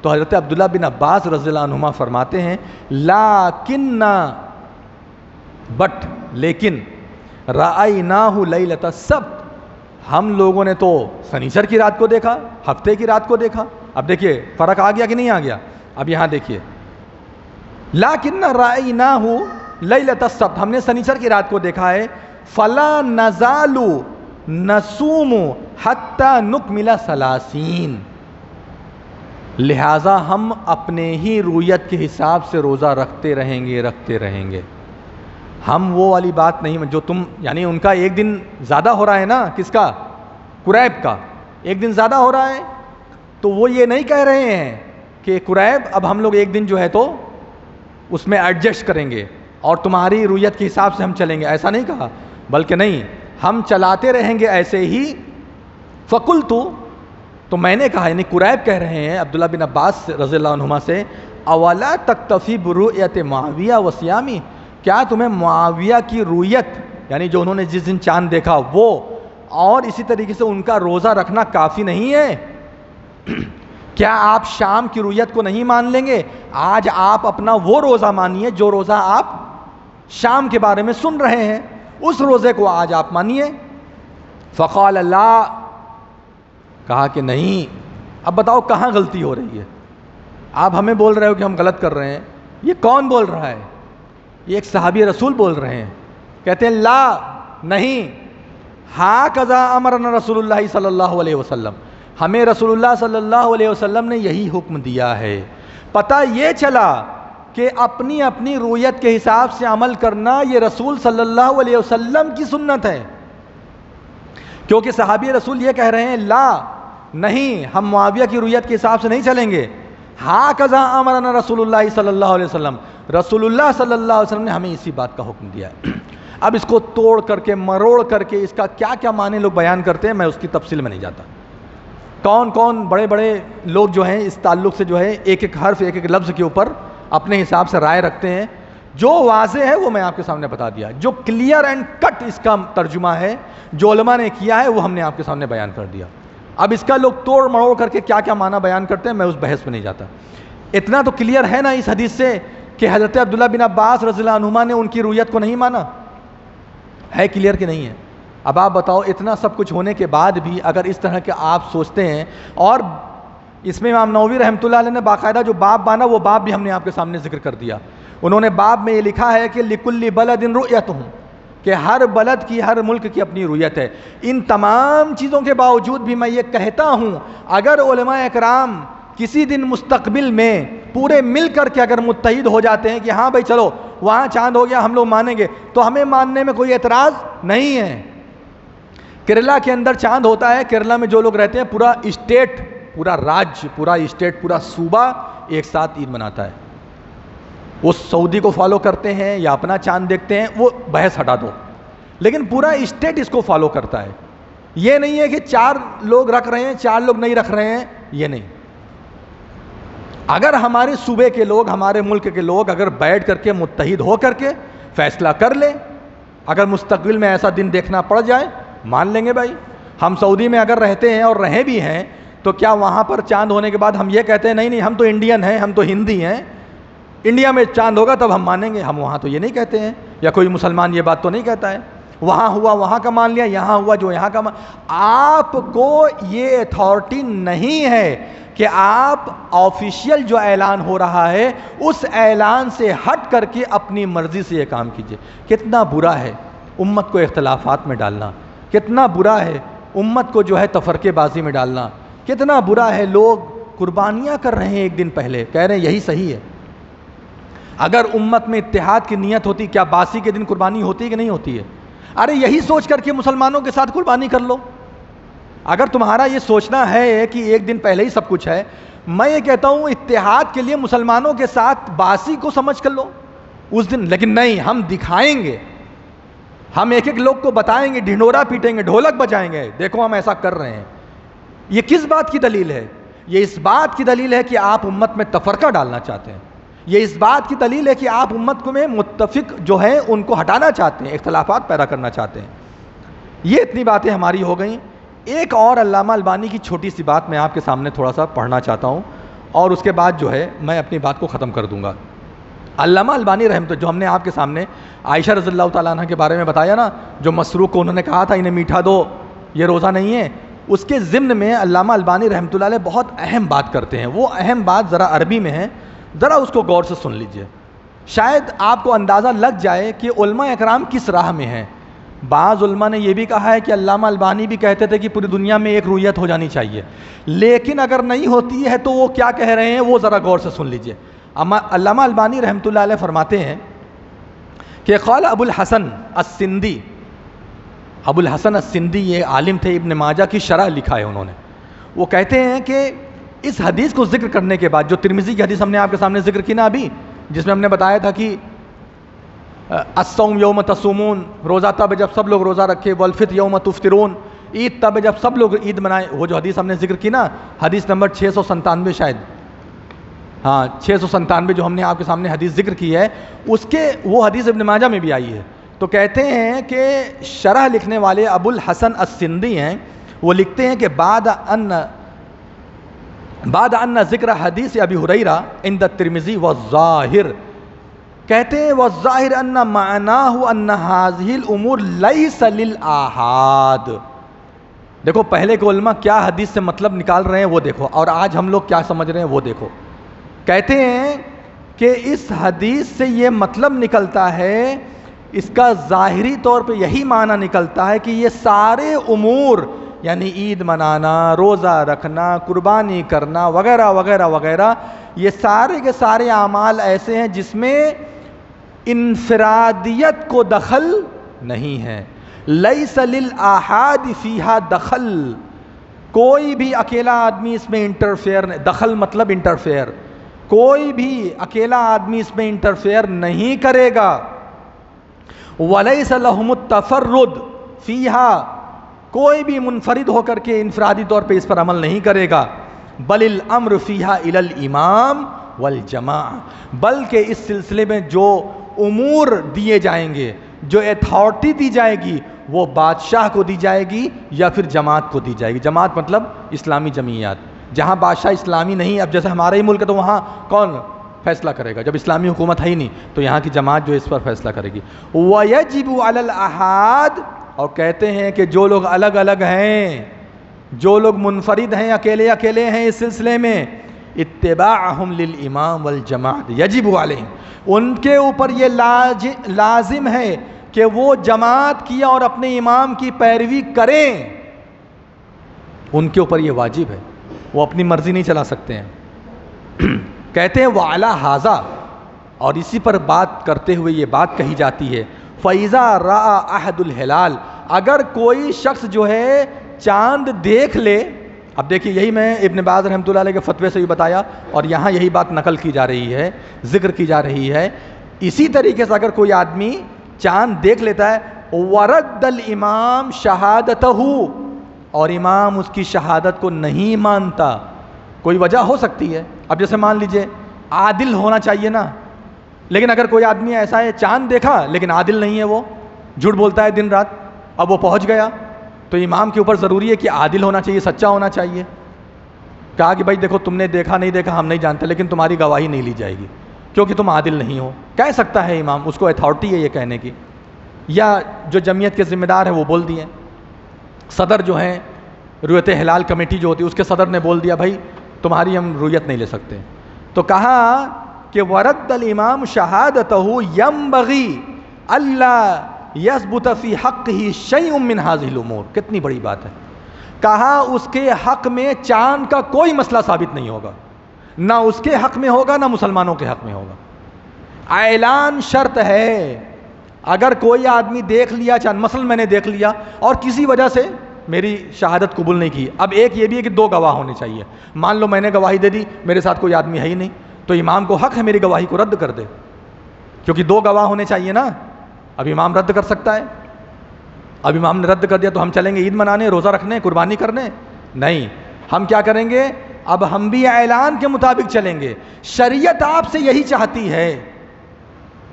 تو حضرت عبداللہ بن عباس رضی اللہ عنہما فرماتے ہیں لیکن، بٹ لیکن، رأیناہ لیلۃ السبت، ہم لوگوں نے تو سنیچر کی رات کو دیکھا، ہفتے کی رات کو دیکھا۔ اب دیکھیے فرق آ گیا کہ نہیں آ گیا؟ اب یہاں دیکھیے، لیکن رأیناہ لیلۃ السبت، ہم نے سنیچر کی رات کو دیکھا ہے۔ فلا نزال نصوم حتی نکمل 30، لہٰذا ہم اپنے ہی رویت کے حساب سے روزہ رکھتے رہیں گے۔ ہم وہ والی بات نہیں جو تم، یعنی ان کا ایک دن زیادہ ہو رہا ہے نا، کس کا؟ قریب کا ایک دن زیادہ ہو رہا ہے، تو وہ یہ نہیں کہہ رہے ہیں کہ قریب اب ہم لوگ ایک دن جو ہے تو اس میں ایڈجسٹ کریں گے اور تمہاری رویت کے حساب سے ہم چلیں گے، ایسا نہیں کہا، بلکہ نہیں، ہم چلاتے رہیں گے ایسے ہی۔ فقلت، تو میں نے کہا، یعنی قریب کہہ رہے ہیں عبداللہ بن عباس رضی اللہ عنہما سے، اولا تکتفی برؤیت معاویہ وصیامی، کیا تمہیں معاویہ کی رویت، یعنی جو انہوں نے جس دن چاند دیکھا وہ، اور اسی طریقے سے ان کا روزہ رکھنا کافی نہیں ہے؟ کیا آپ شام کی رویت کو نہیں مان لیں گے؟ آج آپ اپنا وہ روزہ مانیے جو روزہ آپ شام کے بارے میں سن رہے ہیں، اس روزے کو آج آپ مانیے۔ فقال لا، کہا کہ نہیں۔ اب بتاؤ کہاں غلطی ہو رہی ہے؟ آپ ہمیں بول رہے ہو کہ ہم غلط کر رہے ہیں، یہ کون بول رہا ہے؟ یہ ایک صحابی رسول بول رہے ہیں، کہتے ہیں لا، نہیں، ہاکذا امرنا رسول اللہ صلی اللہ علیہ وسلم، ہمیں رسول اللہ صلی اللہ علیہ وسلم نے یہی حکم دیا ہے۔ پتہ یہ چلا کہ اپنی اپنی رویت کے حساب سے عمل کرنا یہ رسول صلی اللہ علیہ وسلم کی سنت ہے، کیونکہ صحابی رسول یہ کہہ رہے ہیں لا، نہیں، ہم معاویہ کی رویت کے حساب سے نہیں چلیں گے۔ ہاکذا امرنا رسول اللہ صلی اللہ علیہ وسلم، رسول اللہ صلی اللہ علیہ وسلم نے ہمیں اسی بات کا حکم دیا ہے۔ اب اس کو توڑ کر کے مروڑ کر کے اس کا کیا کیا معنی لوگ بیان کرتے ہیں، میں اس کی تفصیل میں نہیں جاتا۔ کون کون بڑے بڑے لوگ جو ہیں اس تعلق سے جو ہے ایک ایک حرف ایک ایک لفظ کے اوپر اپنے حساب سے رائے رکھتے ہیں، جو واضح ہے وہ میں آپ کے سامنے بتا دیا، جو کلیئر اینڈ کٹ اس کا ترجمہ ہے جو علماء نے کیا ہے وہ ہم نے آپ کے سامنے بیان کر دیا۔ اب اس کا لوگ توڑ مروڑ کر کے کیا کیا معنی بیان کرتے ہیں میں اس بحث میں نہیں جاتا۔ اتنا تو کلیئر ہے نا اس حدیث سے کہ حضرت عبداللہ بن عباس رضی اللہ عنہما نے ان کی رویت کو نہیں مانا ہے؟ کلیئر کہ نہیں ہے؟ اب آپ بتاؤ، اتنا سب کچھ ہونے کے بعد بھی اگر اس طرح کے آپ سوچتے ہیں، اور اس میں امام نووی رحمۃ اللہ علیہ نے باقاعدہ جو باب بانا وہ باب بھی ہم نے آپ کے سامنے ذکر کر دیا. انہوں نے باب میں یہ لکھا ہے کہ لِكُلِّ بَلَدٍ رُؤْيَتُهُمْ، کہ ہر بلد کی، ہر ملک کی اپنی رویت ہے. ان تمام چیزوں کے باوجود بھی میں یہ کہتا ہوں، اگر علماء اکرام کسی دن مستقبل میں پورے مل کر کے اگر متحد ہو جاتے ہیں کہ ہاں بھائی چلو وہاں چاند ہو گیا ہم لوگ مانیں گے، تو ہمیں ماننے میں کوئی اعتراض نہیں ہے. کیرلا کے اندر چاند ہوتا ہے، کیرلا میں جو لوگ رہتے ہیں پورا اسٹیٹ، پورا راج، پورا اسٹیٹ، پورا صوبہ ایک ساتھ عید مناتا ہے. وہ سعودی کو فالو کرتے ہیں یا اپنا چاند دیکھتے ہیں، وہ بحث ہٹا دو، لیکن پورا اسٹیٹ اس کو فالو کرتا ہے. یہ نہیں ہے کہ 4 لوگ رکھ رہے ہیں 4 لوگ نہیں رکھ رہے ہیں، یہ نہیں. اگر ہمارے صوبے کے لوگ، ہمارے ملک کے لوگ اگر بیٹھ کر کے متحد ہو کر کے فیصلہ کر لیں، اگر مستقبل میں ایسا دن دیکھنا پڑ جائے، مان لیں گے بھائی. ہم سعودی میں اگر رہتے ہیں اور رہے بھی ہیں تو کیا وہاں پر چاند ہونے کے بعد ہم یہ کہتے ہیں نہیں نہیں ہم تو انڈین ہیں، ہم تو ہندی ہیں، انڈیا میں چاند ہوگا تب ہم مانیں گے؟ ہم وہاں تو یہ نہیں کہتے ہیں، یا کوئی مسلمان یہ بات تو نہیں کہتا ہے. وہاں ہوا وہاں کا مان لیا، یہاں ہوا جو یہاں کا آپ کو یہ اتھارٹی نہیں ہے کہ آپ آفیشیل جو اعلان ہو رہا ہے اس اعلان سے ہٹ کر کے اپنی مرضی سے یہ کام کیجئے. کتنا برا ہے امت کو اختلافات میں ڈالنا، کتنا برا ہے امت کو جو ہے تفرقے بازی میں ڈالنا، کتنا برا ہے لوگ قربانیاں کر رہے ہیں. ایک دن پہلے کہہ رہے ہیں یہی صحیح ہے. اگر امت میں اتحاد کی نیت ہوتی، کیا باسی کے دن قربانی ہوتی کہ نہیں ہوتی ہے؟ ارے یہی سوچ کر کے مسلمانوں کے ساتھ قربانی کر لو. اگر تمہارا یہ سوچنا ہے کہ ایک دن پہلے ہی سب کچھ ہے، میں یہ کہتا ہوں اتحاد کے لیے مسلمانوں کے ساتھ باسی کو سمجھ کر لو اس دن. لیکن نہیں، ہم دکھائیں گے، ہم ایک ایک لوگ کو بتائیں گے، ڈھنڈورا پیٹیں گے، ڈھولک بجائیں گے، دیکھو ہم ایسا کر رہے ہیں. یہ کس بات کی دلیل ہے؟ یہ اس بات کی دلیل ہے کہ آپ امت میں تفرقہ ڈالنا چاہتے ہیں. یہ اس بات کی دلیل ہے کہ آپ امت کو میں متفق جو ہیں ان کو ہٹانا چاہتے ہیں، اختلافات پیدا کرنا چاہتے ہیں. یہ اتنی باتیں ہماری ہو گئیں. ایک اور علامہ البانی کی چھوٹی سی بات میں آپ کے سامنے تھوڑا سا پڑھنا چاہتا ہوں، اور اس کے بعد جو ہے میں اپنی بات کو ختم کر دوں گا. علامہ البانی رحمۃ اللہ، جو ہم نے آپ کے سامنے عائشہ رضی اللہ تعالیٰ عنہ کے بارے میں بتایا نا، جو مسروق کو انہوں نے کہا تھا انہیں میٹھا دو، یہ روزہ نہیں ہے، اس کے ضمن میں علامہ البانی رحمۃ اللہ علیہ بہت اہم بات کرتے ہیں. وہ اہم بات ذرا عربی میں ہے، ذرا اس کو غور سے سن لیجئے، شاید آپ کو اندازہ لگ جائے کہ علماء اکرام کس راہ میں ہیں. بعض علماء نے یہ بھی کہا ہے کہ علامہ البانی بھی کہتے تھے کہ پوری دنیا میں ایک رویت ہو جانی چاہیے، لیکن اگر نہیں ہوتی ہے تو وہ کیا کہہ رہے ہیں وہ ذرا غور سے سن لیجئے. علامہ البانی رحمۃ اللہ علیہ فرماتے ہیں کہ قال ابو الحسن السندی، ابو الحسن السندی یہ عالم تھے، ابن ماجہ کی شرح لکھا ہے انہوں نے. وہ کہتے ہیں کہ اس حدیث کو ذکر کرنے کے بعد، جو ترمذی کی حدیث ہم نے آپ کے سامنے ذکر کی نا ابھی، جس میں ہم نے بتایا تھا کہ الصوم یوم تصومون، روزہ تب جب سب لوگ روزہ رکھے، والفطر یوم تفطرون، عید تب جب سب لوگ عید منائے. وہ جو حدیث ہم نے ذکر کی نا، حدیث نمبر 697 شاید، ہاں 697 جو ہم نے آپ کے سامنے حدیث ذکر کی ہے، اس کے وہ حدیث ابن ماجہ میں بھی آئی ہے. تو کہتے ہیں کہ شرح لکھنے والے ابو الحسن السندی ہیں، وہ لکھتے ہیں کہ بعد ان ذکر حدیث ابی ہریرہ عند الترمذی والظاہر، کہتے ہیں والظاہر ان معناہ ان هذه الامور لیس للآحاد. دیکھو پہلے کے علماء کیا حدیث سے مطلب نکال رہے ہیں وہ دیکھو، اور آج ہم لوگ کیا سمجھ رہے ہیں وہ دیکھو. کہتے ہیں کہ اس حدیث سے یہ مطلب نکلتا ہے، اس کا ظاہری طور پہ یہی معنی نکلتا ہے کہ یہ سارے امور، یعنی عید منانا، روزہ رکھنا، قربانی کرنا وغیرہ وغیرہ وغیرہ، یہ سارے کے سارے اعمال ایسے ہیں جس میں انفرادیت کو دخل نہیں ہے. لیس للآحاد فیہا دخل، کوئی بھی اکیلا آدمی اس میں انٹرفیئر نہیں، دخل مطلب انٹرفیئر، کوئی بھی اکیلا آدمی اس میں انٹرفیئر نہیں کرے گا. ولیس لہم التفرد فیہا، کوئی بھی منفرد ہو کر کے انفرادی طور پہ اس پر عمل نہیں کرے گا. بل الامر فیہا الی الامام والجماع، بلکہ اس سلسلے میں جو امور دیے جائیں گے، جو اتھارٹی دی جائے گی، وہ بادشاہ کو دی جائے گی یا پھر جماعت کو دی جائے گی. جماعت مطلب اسلامی جمعیات، جہاں بادشاہ اسلامی نہیں، اب جیسے ہمارا ہی ملک ہے تو وہاں کون فیصلہ کرے گا؟ جب اسلامی حکومت ہے ہی نہیں تو یہاں کی جماعت جو اس پر فیصلہ کرے گی۔ وَيَجِبُ عَلَى الْأَحَادِ، اور کہتے ہیں کہ جو لوگ الگ الگ ہیں، جو لوگ منفرد ہیں، اکیلے اکیلے ہیں اس سلسلے میں، اتباعہم للامام والجماعت یجب علیہم، ان کے اوپر یہ لازم ہے کہ وہ جماعت کی اور اپنے امام کی پیروی کریں، ان کے اوپر یہ واجب ہے، وہ اپنی مرضی نہیں چلا سکتے ہیں۔ کہتے ہیں وَعَلَى هَذَا، اور اسی پر بات کرتے ہوئے یہ بات کہی جاتی ہے، فَإِذَا رَأَى أَحَدُ الْهِلَالِ، اگر کوئی شخص جو ہے چاند دیکھ لے، اب دیکھیے یہی میں ابن باز رحمۃ اللہ علیہ کے فتوے سے بھی بتایا اور یہاں یہی بات نقل کی جا رہی ہے، ذکر کی جا رہی ہے، اسی طریقے سے اگر کوئی آدمی چاند دیکھ لیتا ہے، وَرَدَّ الْإِمَامُ شَهَادَتَهُ، اور امام اس کی شہادت کو نہیں مانتا، کوئی وجہ ہو سکتی ہے، اب جیسے مان لیجئے عادل ہونا چاہیے نا، لیکن اگر کوئی آدمی ایسا ہے چاند دیکھا لیکن عادل نہیں ہے، وہ جھوٹ بولتا ہے دن رات، اب وہ پہنچ گیا تو امام کے اوپر ضروری ہے کہ عادل ہونا چاہیے، سچا ہونا چاہیے، کہا کہ بھائی دیکھو تم نے دیکھا نہیں دیکھا ہم نہیں جانتے، لیکن تمہاری گواہی نہیں لی جائے گی کیونکہ تم عادل نہیں ہو، کہہ سکتا ہے امام، اس کو اتھارٹی ہے یہ کہنے کی، یا جو جمعیت کے ذمہ دار ہیں وہ بول دیے، صدر جو ہیں رؤیت ہلال کمیٹی جو ہوتی ہے اس کے صدر نے بول دیا بھائی تمہاری ہم رؤیت نہیں لے سکتے، تو کہا کہ ورد الامام شہادتہ ینبغی اللہ یثبت فی حقہ شیء من هذه الامور، کتنی بڑی بات ہے، کہا اس کے حق میں چاند کا کوئی مسئلہ ثابت نہیں ہوگا، نہ اس کے حق میں ہوگا نہ مسلمانوں کے حق میں ہوگا، اعلان شرط ہے، اگر کوئی آدمی دیکھ لیا چاند، مثلا میں نے دیکھ لیا اور کسی وجہ سے میری شہادت قبول نہیں کی، اب ایک یہ بھی ہے کہ دو گواہ ہونے چاہیے، مان لو میں نے گواہی دے دی میرے ساتھ کوئی آدمی ہے ہی نہیں تو امام کو حق ہے میری گواہی کو رد کر دے، کیونکہ دو گواہ ہونے چاہیے نا، اب امام رد کر سکتا ہے، اب امام نے رد کر دیا تو ہم چلیں گے عید منانے، روزہ رکھنے، قربانی کرنے؟ نہیں، ہم کیا کریں گے، اب ہم بھی اعلان کے مطابق چلیں گے، شریعت آپ سے یہی چاہتی ہے،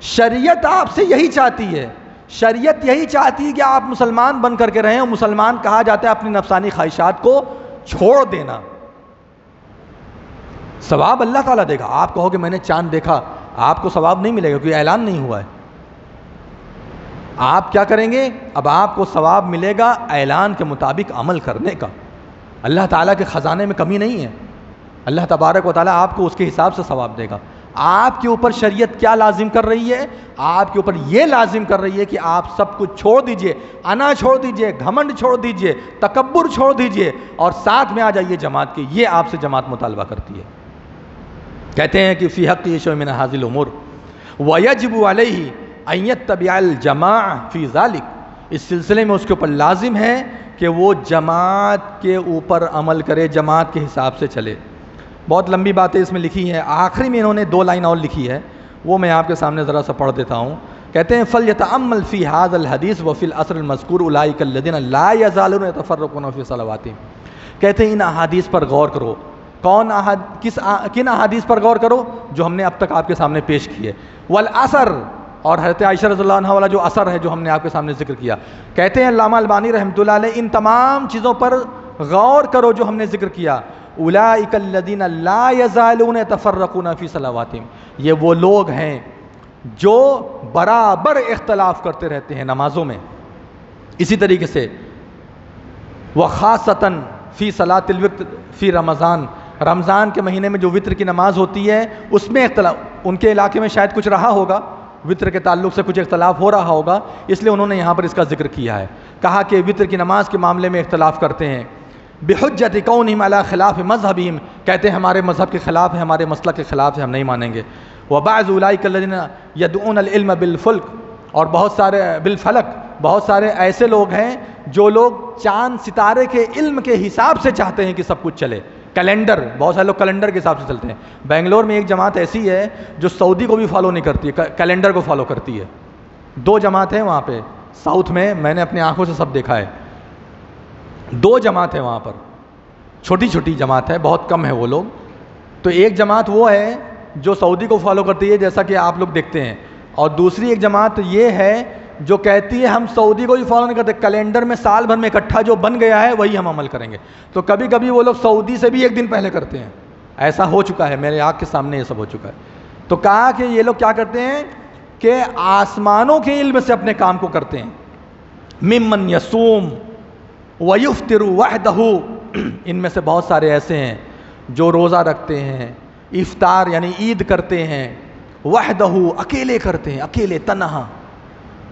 شریعت آپ سے یہی چاہتی ہے، شریعت یہی چاہتی ہے کہ آپ مسلمان بن کر کے رہیں، اور مسلمان کہا جاتا ہے اپنی نفسانی خواہشات کو چھوڑ دینا، ثواب اللہ تعالیٰ دے گا، آپ کہو کہ میں نے چاند دیکھا، آپ کو ثواب نہیں ملے گا کیونکہ اعلان نہیں ہوا ہے، آپ کیا کریں گے، اب آپ کو ثواب ملے گا اعلان کے مطابق عمل کرنے کا، اللہ تعالیٰ کے خزانے میں کمی نہیں ہے، اللہ تبارک و تعالیٰ آپ کو اس کے حساب سے ثواب دے گا، آپ کے اوپر شریعت کیا لازم کر رہی ہے، آپ کے اوپر یہ لازم کر رہی ہے کہ آپ سب کچھ چھوڑ دیجئے، انا چھوڑ دیجئے، گھمنڈ چھوڑ دیجئے، تکبر چھوڑ دیجئے اور ساتھ میں آ جائیے جماعت کے، یہ آپ سے جماعت مطالبہ کرتی ہے، کہتے ہیں کہ فی حق شیء من هذه الامور ویجب علیہ ان یتبع الجماع فی ذلک، اس سلسلے میں اس کے اوپر لازم ہے کہ وہ جماعت کے اوپر عمل کرے، جماعت کے حساب سے چلے، بہت لمبی باتیں اس میں لکھی ہیں، آخری میں انہوں نے 2 لائن اور لکھی ہے، وہ میں آپ کے سامنے ذرا سا پڑھ دیتا ہوں، کہتے ہیں فَلْيَتَأَمَّلْ فِي هَذَا الْحَدِيثِ وَفِي الْعَصْرِ الْمَذْكُورِ أُولَٰئِكَ الَّذِينَ لَا يَزَالُونَ يَتَفَرَّقُونَ فِي صَلَوَاتِهِمْ، کہتے ہیں ان احادیث پر غور کرو، کن احادیث پر غور کرو جو ہم نے اب تک آپ کے سامنے پیش کی ہے، والعصر، اور حضرت عائشہ رضی اللہ عنہ والا جو اثر ہے جو ہم نے آپ کے سامنے ذکر کیا، کہتے ہیں علامہ البانی رحمۃ اللہ علیہ ان تمام چیزوں پر غور کرو جو ہم نے ذکر کیا، اولئک الذین لا یزالون یتفرقون فی صلواتہم، یہ وہ لوگ ہیں جو برابر اختلاف کرتے رہتے ہیں نمازوں میں، اسی طریقے سے وخاصتاً فی صلاۃ الوتر فی رمضان، رمضان کے مہینے میں جو وتر کی نماز ہوتی ہے اس میں اختلاف، ان کے علاقے میں شاید کچھ رہا ہوگا، وتر کے تعلق سے کچھ اختلاف ہو رہا ہوگا، اس لیے انہوں نے یہاں پر اس کا ذکر کیا ہے، کہا کہ وتر کی نماز کے معاملے میں اختلاف کرتے ہیں، بحجت کونہم علی خلاف مذہبہم، کہتے ہیں ہمارے مذہب کے خلاف ہے، ہمارے مسلک کے خلاف ہے، ہم نہیں مانیں گے، وبعض اولئک الذین یدعون العلم بالفلک، اور بہت سارے ایسے لوگ ہیں جو لوگ چاند ستارے کے علم کے حساب سے چاہتے ہیں کہ سب کچھ چلے، کیلنڈر، بہت سارے لوگ کیلنڈر کے حساب سے چلتے ہیں، بنگلور میں ایک جماعت ایسی ہے جو سعودی کو بھی فالو نہیں کرتی ہے، کیلنڈر کو فالو کرتی ہے، 2 جماعت ہیں وہاں پہ ساؤتھ میں نے اپنی آنکھوں سے سب دیکھا ہے، 2 جماعت ہیں وہاں پر، چھوٹی چھوٹی جماعت ہے، بہت کم ہے وہ لوگ، تو ایک جماعت وہ ہے جو سعودی کو فالو کرتی ہے جیسا کہ آپ لوگ دیکھتے ہیں، اور دوسری ایک جماعت یہ ہے جو کہتی ہے ہم سعودی کو بھی فالو نہیں کرتے، کیلنڈر میں سال بھر میں اکٹھا جو بن گیا ہے وہی ہم عمل کریں گے، تو کبھی کبھی وہ لوگ سعودی سے بھی ایک دن پہلے کرتے ہیں، ایسا ہو چکا ہے، میرے آنکھ کے سامنے یہ سب ہو چکا ہے۔ تو کہا کہ یہ لوگ کیا کرتے ہیں کہ آسمانوں کے علم سے اپنے کام کو کرتے ہیں، ممن یصوم ویفطر وحدہ، ان میں سے بہت سارے ایسے ہیں جو روزہ رکھتے ہیں، افطار یعنی عید کرتے ہیں، وحدہ اکیلے کرتے ہیں، اکیلے تنہا،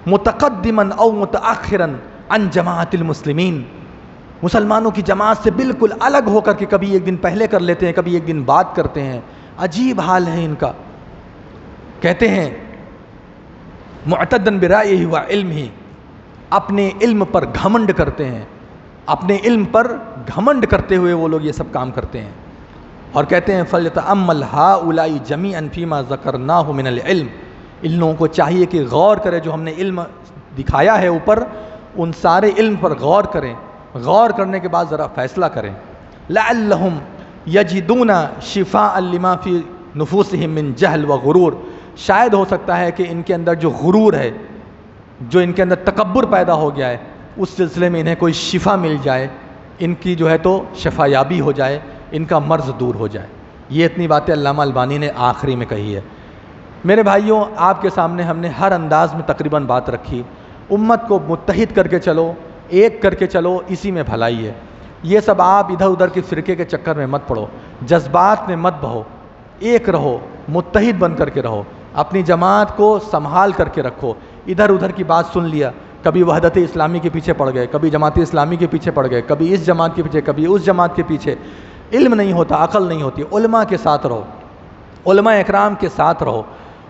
متقدماً او متاخراً عن جماعت المسلمین، مسلمانوں کی جماعت سے بالکل الگ ہو کر کے کبھی ایک دن پہلے کر لیتے ہیں، کبھی ایک دن بعد کرتے ہیں، عجیب حال ہے ان کا۔ کہتے ہیں معتدن برائیہ و علمہ، اپنے علم پر گھمنڈ کرتے ہیں، اپنے علم پر گھمنڈ کرتے ہوئے وہ لوگ یہ سب کام کرتے ہیں، اور کہتے ہیں فَلْيَتَأَمَّلْ هَؤُلَاءِ جَمِيعًا فِي مَا ذَكَرْنَاهُ مِنَ الْعِلْمِ، ان لوگوں کو چاہیے کہ غور کرے، جو ہم نے علم دکھایا ہے اوپر، ان سارے علم پر غور کریں، غور کرنے کے بعد ذرا فیصلہ کریں، لَعَلَّهُمْ يَجِدُونَ شِفَاءً لِمَا فِي نُفُوسِهِم مِّن جَهْلٍ وَغُرُورٍ، شاید ہو سکتا ہے کہ ان کے اندر جو غرور ہے، جو ان کے اندر تکبر پیدا ہو گیا ہے، اس سلسلے میں انہیں کوئی شفا مل جائے، ان کی جو ہے تو شفا یابی ہو جائے، ان کا مرض دور ہو جائے۔ یہ اتنی باتیں علامہ البانی نے آخری میں کہی ہے۔ میرے بھائیوں، آپ کے سامنے ہم نے ہر انداز میں تقریباً بات رکھی، امت کو متحد کر کے چلو، ایک کر کے چلو، اسی میں بھلائی ہے۔ یہ سب آپ ادھر ادھر کے فرقے کے چکر میں مت پڑو، جذبات میں مت بہو، ایک رہو، متحد بن کر کے رہو، اپنی جماعت کو سنبھال کر کے رکھو۔ ادھر ادھر کی بات سن لیا، کبھی وحدت اسلامی کے پیچھے پڑ گئے، کبھی جماعت اسلامی کے پیچھے پڑ گئے، کبھی اس جماعت کے پیچھے، کبھی اس جماعت کے پیچھے، علم نہیں ہوتا، عقل نہیں ہوتی۔ علماء کے ساتھ رہو، علماء اکرام کے ساتھ رہو،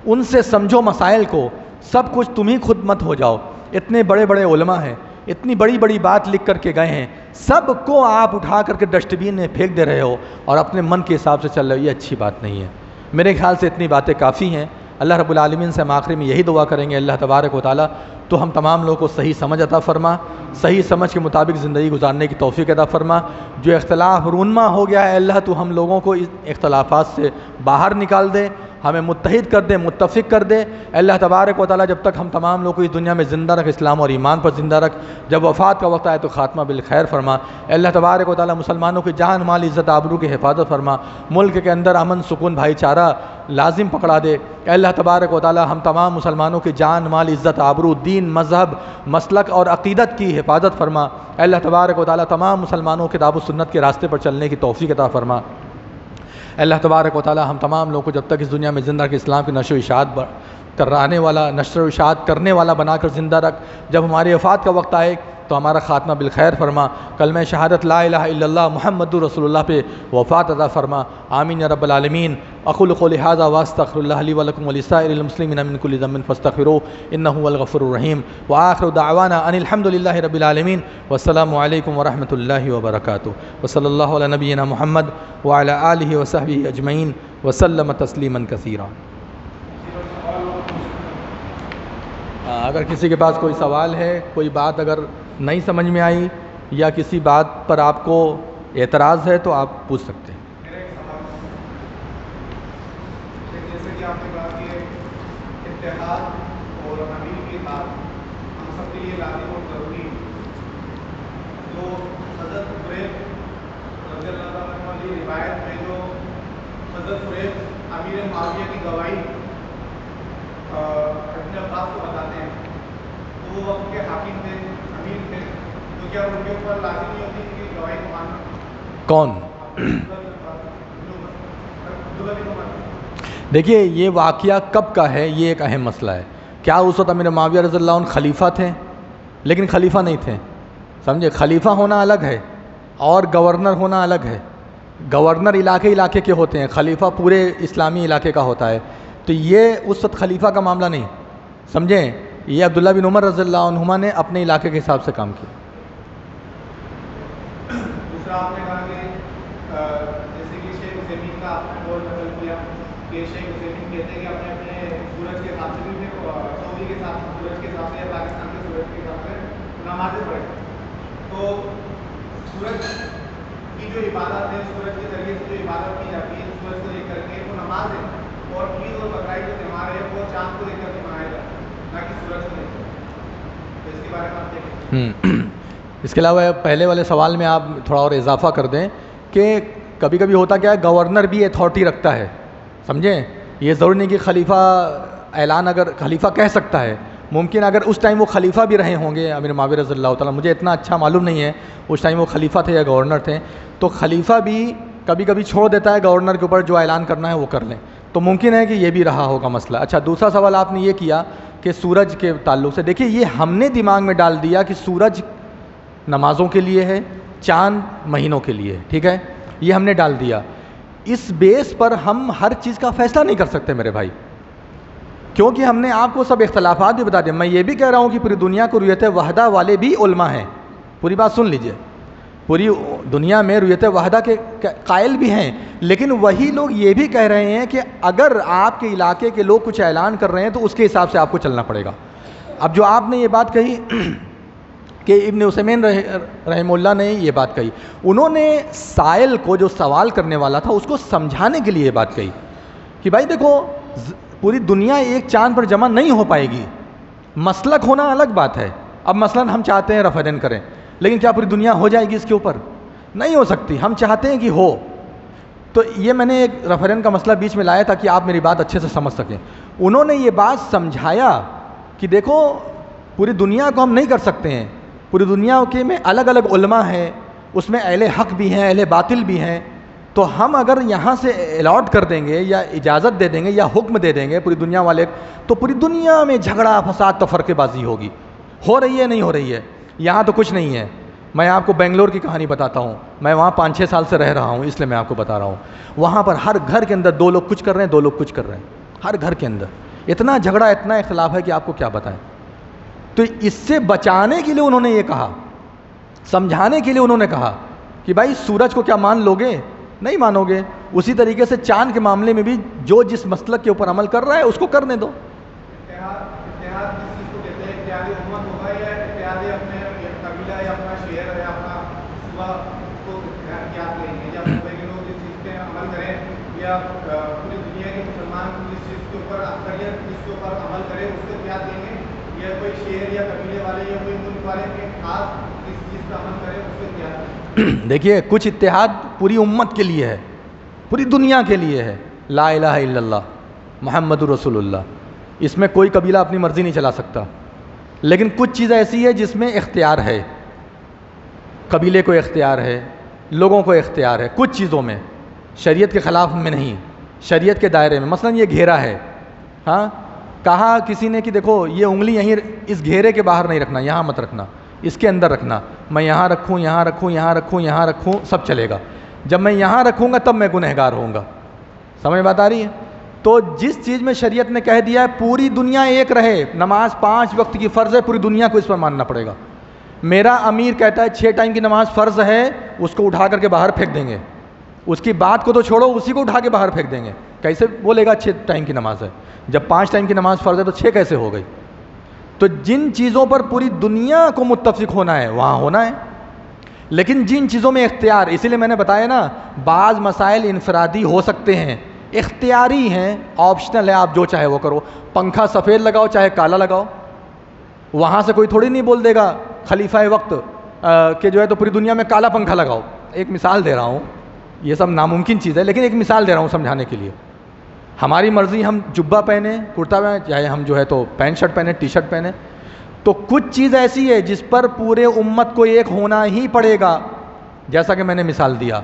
ان سے سمجھو مسائل کو، سب کچھ تم ہی خود مت ہو جاؤ۔ اتنے بڑے بڑے علماء ہیں، اتنی بڑی بڑی بات لکھ کر کے گئے ہیں، سب کو آپ اٹھا کر کے ڈسٹ بین میں پھینک دے رہے ہو اور اپنے من کے حساب سے چل رہے ہو، یہ اچھی بات نہیں ہے۔ میرے خیال سے اتنی باتیں کافی ہیں۔ اللہ رب العالمین سے ہم آخری میں یہی دعا کریں گے، اللہ تبارک و تعالیٰ تو ہم تمام لوگوں کو صحیح سمجھ عطا فرما، صحیح سمجھ کے مطابق زندگی گزارنے کی توفیق عطا فرما۔ جو اختلاف رونما ہو گیا ہے، اللہ تو ہم لوگوں کو اس اختلافات سے باہر نکال دے، ہمیں متحد کر دے، متفق کر دے۔ اللہ تبارک و تعالیٰ جب تک ہم تمام لوگوں کو اس دنیا میں زندہ رکھ، اسلام اور ایمان پر زندہ رکھ، جب وفات کا وقت آئے تو خاتمہ بالخیر فرما۔ اللہ تبارک و تعالیٰ مسلمانوں کی جان مال عزت آبرو کی حفاظت فرما، ملک کے اندر امن سکون بھائی چارہ لازم پکڑا دے۔ اللہ تبارک و تعالیٰ ہم تمام مسلمانوں کی جان مال عزت آبرو، دین، مذہب، مسلک اور عقیدت کی حفاظت فرما۔ اللہ تبارک و تعالیٰ تمام مسلمانوں کتاب و سنت کے راستے پر چلنے کی توفیق عطا فرما۔ اللہ تبارک و تعالیٰ ہم تمام لوگوں کو جب تک اس دنیا میں زندہ رکھ، اسلام کی نشر و اشاعت کرانے والا، نشر و اشاعت کرنے والا بنا کر زندہ رکھ۔ جب ہماری وفات کا وقت آئے تو ہمارا خاتمہ بالخیر فرما، کلمہ شہادت لا الہ الا اللہ محمد رسول اللہ پہ وفات عطا فرما۔ آمین یا رب العالمین۔ اقول قولی ھذا واستغفر اللہ لی ولکم ولسائر المسلمین من کل ذنب فاستغفروہ انہ هو الغفور الرحیم، وآخر دعوانا ان الحمد للہ رب العالمین، والسلام علیکم ورحمۃ اللہ وبرکاتہ، وصلی اللہ علی نبینا محمد وعلی آلہ وصحبہ اجمعین وسلم تسلیما کثیرا۔ اگر کسی کے پاس کوئی سوال ہے، کوئی بات اگر نہیں سمجھ میں آئی یا کسی بات پر آپ کو اعتراض ہے تو آپ پوچھ سکتے ہیں۔ جیسے کہ آپ نے کہا کہ اتحاد اور امیر کے ساتھ ہم سب کے لیے لازم اور ضروری ہے، جو حضرت قریب رضی اللہ عنہ والی روایت میں جو حضرت قریب امیر معاویہ کی گواہی اپنے عباس کو بتاتے ہیں، تو وہ وقت کے حاکم تھے، امیر تھے، تو کیا ان کے اوپر لازم نہیں ہوتی کہ گواہی کو ماننا؟ کون؟ دیکھیے یہ واقعہ کب کا ہے، یہ ایک اہم مسئلہ ہے۔ کیا اس وقت امیر معاویہ رضی اللہ عنہ خلیفہ تھے؟ لیکن خلیفہ نہیں تھے، سمجھے؟ خلیفہ ہونا الگ ہے اور گورنر ہونا الگ ہے۔ گورنر علاقے کے ہوتے ہیں، خلیفہ پورے اسلامی علاقے کا ہوتا ہے۔ تو یہ اس وقت خلیفہ کا معاملہ نہیں، سمجھیں؟ یہ عبداللہ بن عمر رضی اللہ عنہما نے اپنے علاقے کے حساب سے کام کیا۔ دوسرا آپ نے کہا کہ جیسے کہ شیخ عثیمین کا آپ نے قول نقل کیا کہ شیخ عثیمین کہتے ہیں کہ اپنے اپنے سورج کے حساب سے بھی سعودی کے ساتھ سورج کے حساب سے یا پاکستان کے سورج کے حساب سے نمازیں پڑھیں، تو سورج کی جو عبادت ہے، سورج کے ذریعے سے جو عبادت کی جاتی ہے سورج کو دیکھ کر کے، وہ نماز ہے، اور عید اور بقرعید جو تہوار ہے وہ چاند کو دیکھ کر کے منایا جاتا ہے، نہ کہ سورج کو دیکھ کر۔ اس کے بارے میں آپ دیکھیں. اس کے علاوہ پہلے والے سوال میں آپ تھوڑا اور اضافہ کر دیں کہ کبھی کبھی ہوتا کیا ہے، گورنر بھی اتھارٹی رکھتا ہے، سمجھیں. یہ ضروری نہیں کہ خلیفہ اعلان اگر خلیفہ کہہ سکتا ہے، ممکن اگر اس ٹائم وہ خلیفہ بھی رہے ہوں گے امیر معاویہ رضی اللہ تعالیٰ، مجھے اتنا اچھا معلوم نہیں ہے اس ٹائم وہ خلیفہ تھے یا گورنر تھے، تو خلیفہ بھی کبھی کبھی چھوڑ دیتا ہے گورنر کے اوپر جو اعلان کرنا ہے وہ کر لیں، تو ممکن ہے کہ یہ بھی رہا ہوگا مسئلہ. اچھا، دوسرا سوال آپ نے یہ کیا کہ سورج کے تعلق سے، دیکھیے یہ ہم نے دماغ میں ڈال دیا کہ سورج نمازوں کے لیے ہے، چاند مہینوں کے لیے، ٹھیک ہے، یہ ہم نے ڈال دیا. اس بیس پر ہم ہر چیز کا فیصلہ نہیں کر سکتے میرے بھائی، کیونکہ ہم نے آپ کو سب اختلافات بھی بتا دیا. میں یہ بھی کہہ رہا ہوں کہ پوری دنیا کو رؤیت وحدہ والے بھی علماء ہیں، پوری بات سن لیجئے، پوری دنیا میں رؤیت وحدہ کے قائل بھی ہیں، لیکن وہی لوگ یہ بھی کہہ رہے ہیں کہ اگر آپ کے علاقے کے لوگ کچھ اعلان کر رہے ہیں تو اس کے حساب سے آپ کو چلنا پڑے گا. اب جو آپ نے یہ بات کہی کہ ابن عثیمین رحمہ اللہ نے یہ بات کہی، انہوں نے سائل کو، جو سوال کرنے والا تھا، اس کو سمجھانے کے لیے یہ بات کہی کہ بھائی دیکھو پوری دنیا ایک چاند پر جمع نہیں ہو پائے گی، مسلک ہونا الگ بات ہے. اب مثلا ہم چاہتے ہیں ریفرینڈم کریں، لیکن کیا پوری دنیا ہو جائے گی اس کے اوپر؟ نہیں ہو سکتی. ہم چاہتے ہیں کہ ہو. تو یہ میں نے ایک ریفرینڈم کا مسئلہ بیچ میں لایا تاکہ آپ میری بات اچھے سے سمجھ سکیں. انہوں نے یہ بات سمجھایا کہ دیکھو پوری دنیا کو ہم نہیں کر سکتے ہیں، پوری دنیا کے میں الگ الگ علماء ہیں، اس میں اہل حق بھی ہیں، اہل باطل بھی ہیں، تو ہم اگر یہاں سے الاٹ کر دیں گے یا اجازت دے دیں گے یا حکم دے دیں گے پوری دنیا والے، تو پوری دنیا میں جھگڑا فساد تفرقے بازی ہوگی. ہو رہی ہے نہیں ہو رہی ہے؟ یہاں تو کچھ نہیں ہے. میں آپ کو بنگلور کی کہانی بتاتا ہوں، میں وہاں 5-6 سال سے رہ رہا ہوں، اس لیے میں آپ کو بتا رہا ہوں. وہاں پر ہر گھر کے اندر 2 لوگ کچھ کر رہے ہیں، 2 لوگ کچھ کر رہے ہیں، ہر گھر کے اندر اتنا جھگڑا، اتنا اختلاف ہے کہ آپ کو کیا بتائیں. تو اس سے بچانے کے لیے انہوں نے یہ کہا، سمجھانے کے لیے انہوں نے کہا کہ بھائی سورج کو کیا مان لو گے؟ نہیں مانو گے. اسی طریقے سے چاند کے معاملے میں بھی جو جس مسلک کے اوپر عمل کر رہا ہے اس کو کرنے دو. اتحاد کس چیز کو کہتے ہیں؟ اتحادی امت ہوگا یا اتحادی اپنے قبیلہ یا اپنا شہر یا اپنا صوبہ کو کیا لیں گے، یا صوبے کے لوگ جس چیز پہ عمل کریں، یا پوری دنیا کے مسلمان جس چیز کے اوپر اکثریت جس کے اوپر عمل کرے اس کو کیا دیں گے، یا کوئی شہر یا قبیلے والے یا کوئی ملک والے کے خاص جس چیز پہ عمل کرے اس کو کیا دیں گے؟ دیکھیے کچھ اتحاد پوری امت کے لیے ہے، پوری دنیا کے لیے ہے. لا الہ الا اللہ محمد رسول اللہ، اس میں کوئی قبیلہ اپنی مرضی نہیں چلا سکتا. لیکن کچھ چیز ایسی ہے جس میں اختیار ہے، قبیلے کو اختیار ہے، لوگوں کو اختیار ہے کچھ چیزوں میں، شریعت کے خلاف میں نہیں، شریعت کے دائرے میں. مثلا یہ گھیرا ہے، ہاں کہا کسی نے کہ دیکھو یہ انگلی یہیں اس گھیرے کے باہر نہیں رکھنا، یہاں مت رکھنا، اس کے اندر رکھنا. میں یہاں رکھوں، یہاں رکھوں، یہاں رکھوں، یہاں رکھوں، سب چلے گا. جب میں یہاں رکھوں گا تب میں گنہگار ہوں گا. سمجھ بات آ رہی ہے؟ تو جس چیز میں شریعت نے کہہ دیا ہے پوری دنیا ایک رہے، نماز 5 وقت کی فرض ہے، پوری دنیا کو اس پر ماننا پڑے گا. میرا امیر کہتا ہے 6 ٹائم کی نماز فرض ہے، اس کو اٹھا کر کے باہر پھینک دیں گے. اس کی بات کو تو چھوڑو، اسی کو اٹھا کے باہر پھینک دیں گے. کیسے بولے گا 6 ٹائم کی نماز ہے؟ جب 5 ٹائم کی نماز فرض ہے تو 6 کیسے ہو گئی؟ تو جن چیزوں پر پوری دنیا کو متفق ہونا ہے وہاں ہونا ہے، لیکن جن چیزوں میں اختیار، اسی لیے میں نے بتایا نا بعض مسائل انفرادی ہو سکتے ہیں، اختیاری ہیں، آپشنل ہے، آپ جو چاہے وہ کرو. پنکھا سفید لگاؤ چاہے کالا لگاؤ، وہاں سے کوئی تھوڑی نہیں بول دے گا خلیفہ وقت کہ جو ہے تو پوری دنیا میں کالا پنکھا لگاؤ. ایک مثال دے رہا ہوں، یہ سب ناممکن چیز ہے لیکن ایک مثال دے رہا ہوں سمجھانے کے لیے. ہماری مرضی ہم جبہ پہنے، کرتا پہنے، چاہے ہم جو ہے تو پینٹ شرٹ پہنے، ٹی شرٹ پہنے. تو کچھ چیز ایسی ہے جس پر پورے امت کو ایک ہونا ہی پڑے گا، جیسا کہ میں نے مثال دیا.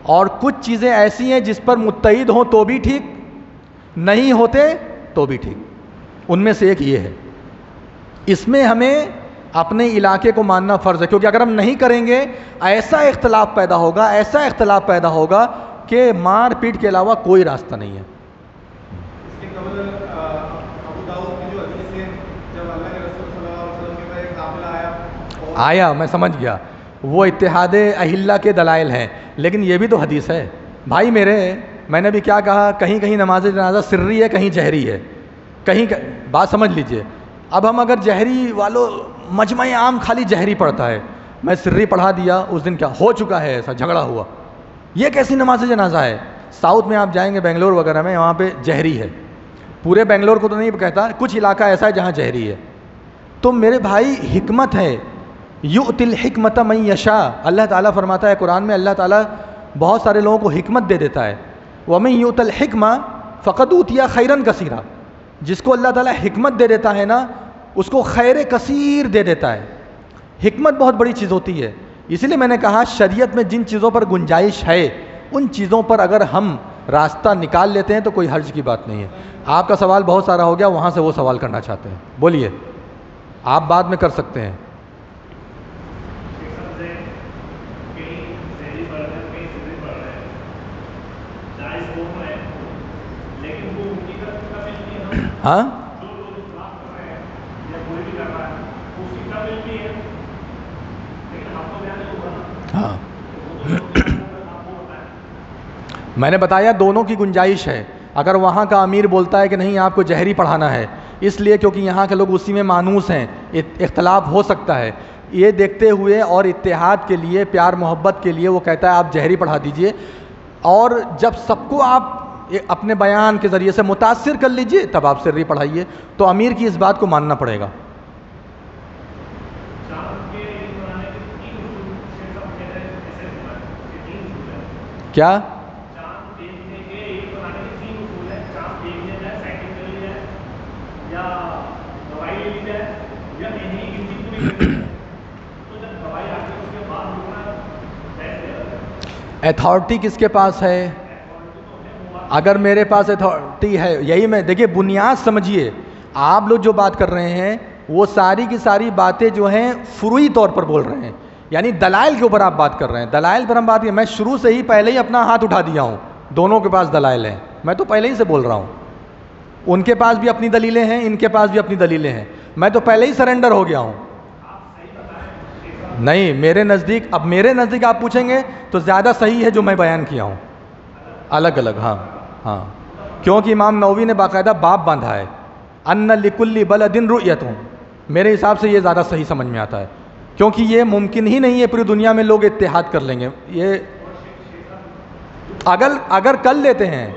اور کچھ چیزیں ایسی ہیں جس پر متحد ہوں تو بھی ٹھیک، نہیں ہوتے تو بھی ٹھیک. ان میں سے ایک یہ ہے. اس میں ہمیں اپنے علاقے کو ماننا فرض ہے، کیونکہ اگر ہم نہیں کریں گے ایسا اختلاف پیدا ہوگا، ایسا اختلاف پیدا ہوگا کہ مار پیٹ کے علاوہ کوئی راستہ نہیں ہے. اس کے قبل ابو داؤد کی جو حدیث ہے، جب اللہ کے رسول صلی اللہ علیہ وسلم کے پاس ایک قافلہ آیا میں سمجھ گیا، وہ اتحاد اہلہ کے دلائل ہیں، لیکن یہ بھی تو حدیث ہے بھائی میرے. میں نے بھی کیا کہا، کہیں کہیں نماز جنازہ سری ہے، کہیں جہری ہے، کہیں بات سمجھ لیجئے. اب ہم اگر جہری والوں، مجمع عام خالی جہری پڑھتا ہے، میں سری پڑھا دیا، اس دن کیا ہو چکا ہے، ایسا جھگڑا ہوا، یہ کیسی نماز جنازہ ہے؟ ساؤتھ میں آپ جائیں گے بنگلور وغیرہ میں، وہاں پہ جہری ہے. پورے بنگلور کو تو نہیں کہتا، کچھ علاقہ ایسا ہے جہاں جہری ہے. تو تو میرے بھائی حکمت ہے، یؤتی الحکمت من یشاء، اللہ تعالیٰ فرماتا ہے قرآن میں، اللہ تعالیٰ بہت سارے لوگوں کو حکمت دے دیتا ہے، ومن یؤت الحکمہ فقد اوتی خیرا کثیرا، جس کو اللہ تعالیٰ حکمت دے دیتا ہے نا اس کو خیر کثیر دے دیتا ہے۔ حکمت بہت بڑی چیز ہوتی ہے، اسی لیے میں نے کہا شریعت میں جن چیزوں پر گنجائش ہے ان چیزوں پر اگر ہم راستہ نکال لیتے ہیں تو کوئی حرج کی بات نہیں ہے۔ آپ کا سوال بہت سارا ہو گیا، وہاں سے وہ سوال کرنا چاہتے ہیں، بولیے، آپ بعد میں کر سکتے ہیں۔ ہاں ہاں میں نے بتایا دونوں کی گنجائش ہے۔ اگر وہاں کا امیر بولتا ہے کہ نہیں آپ کو جہری پڑھانا ہے، اس لیے کیونکہ یہاں کے لوگ اسی میں مانوس ہیں، اختلاف ہو سکتا ہے، یہ دیکھتے ہوئے اور اتحاد کے لیے، پیار محبت کے لیے وہ کہتا ہے آپ جہری پڑھا دیجئے، اور جب سب کو آپ اپنے بیان کے ذریعے سے متاثر کر لیجئے تب آپ سری پڑھائیے، تو امیر کی اس بات کو ماننا پڑے گا۔ کیا؟ ایتھارٹی کس کے پاس ہے؟ اگر میرے پاس ایتھارٹی ہے، یہی میں دیکھیے بنیاد سمجھیے، آپ لوگ جو بات کر رہے ہیں وہ ساری کی ساری باتیں جو ہیں فروعی طور پر بول رہے ہیں، یعنی دلائل کے اوپر آپ بات کر رہے ہیں، دلائل پر ہم بات میں شروع سے ہی پہلے ہی اپنا ہاتھ اٹھا دیا ہوں، دونوں کے پاس دلائل ہیں، میں تو پہلے ہی سے بول رہا ہوں، ان کے پاس بھی اپنی دلیلیں ہیں، ان کے پاس بھی اپنی دلیلیں ہیں، میں تو پہلے ہی سرنڈر ہو گیا ہوں۔ نہیں، میرے نزدیک آپ پوچھیں گے تو زیادہ صحیح ہے جو میں بیان کیا ہوں، الگ الگ، ہاں ہاں، کیونکہ امام نووی نے باقاعدہ باب باندھا ہے، ان لکل بلد رؤیت، میرے حساب سے یہ زیادہ صحیح سمجھ میں آتا ہے، کیونکہ یہ ممکن ہی نہیں ہے پوری دنیا میں لوگ اتحاد کر لیں گے، یہ اگر کر لیتے ہیں،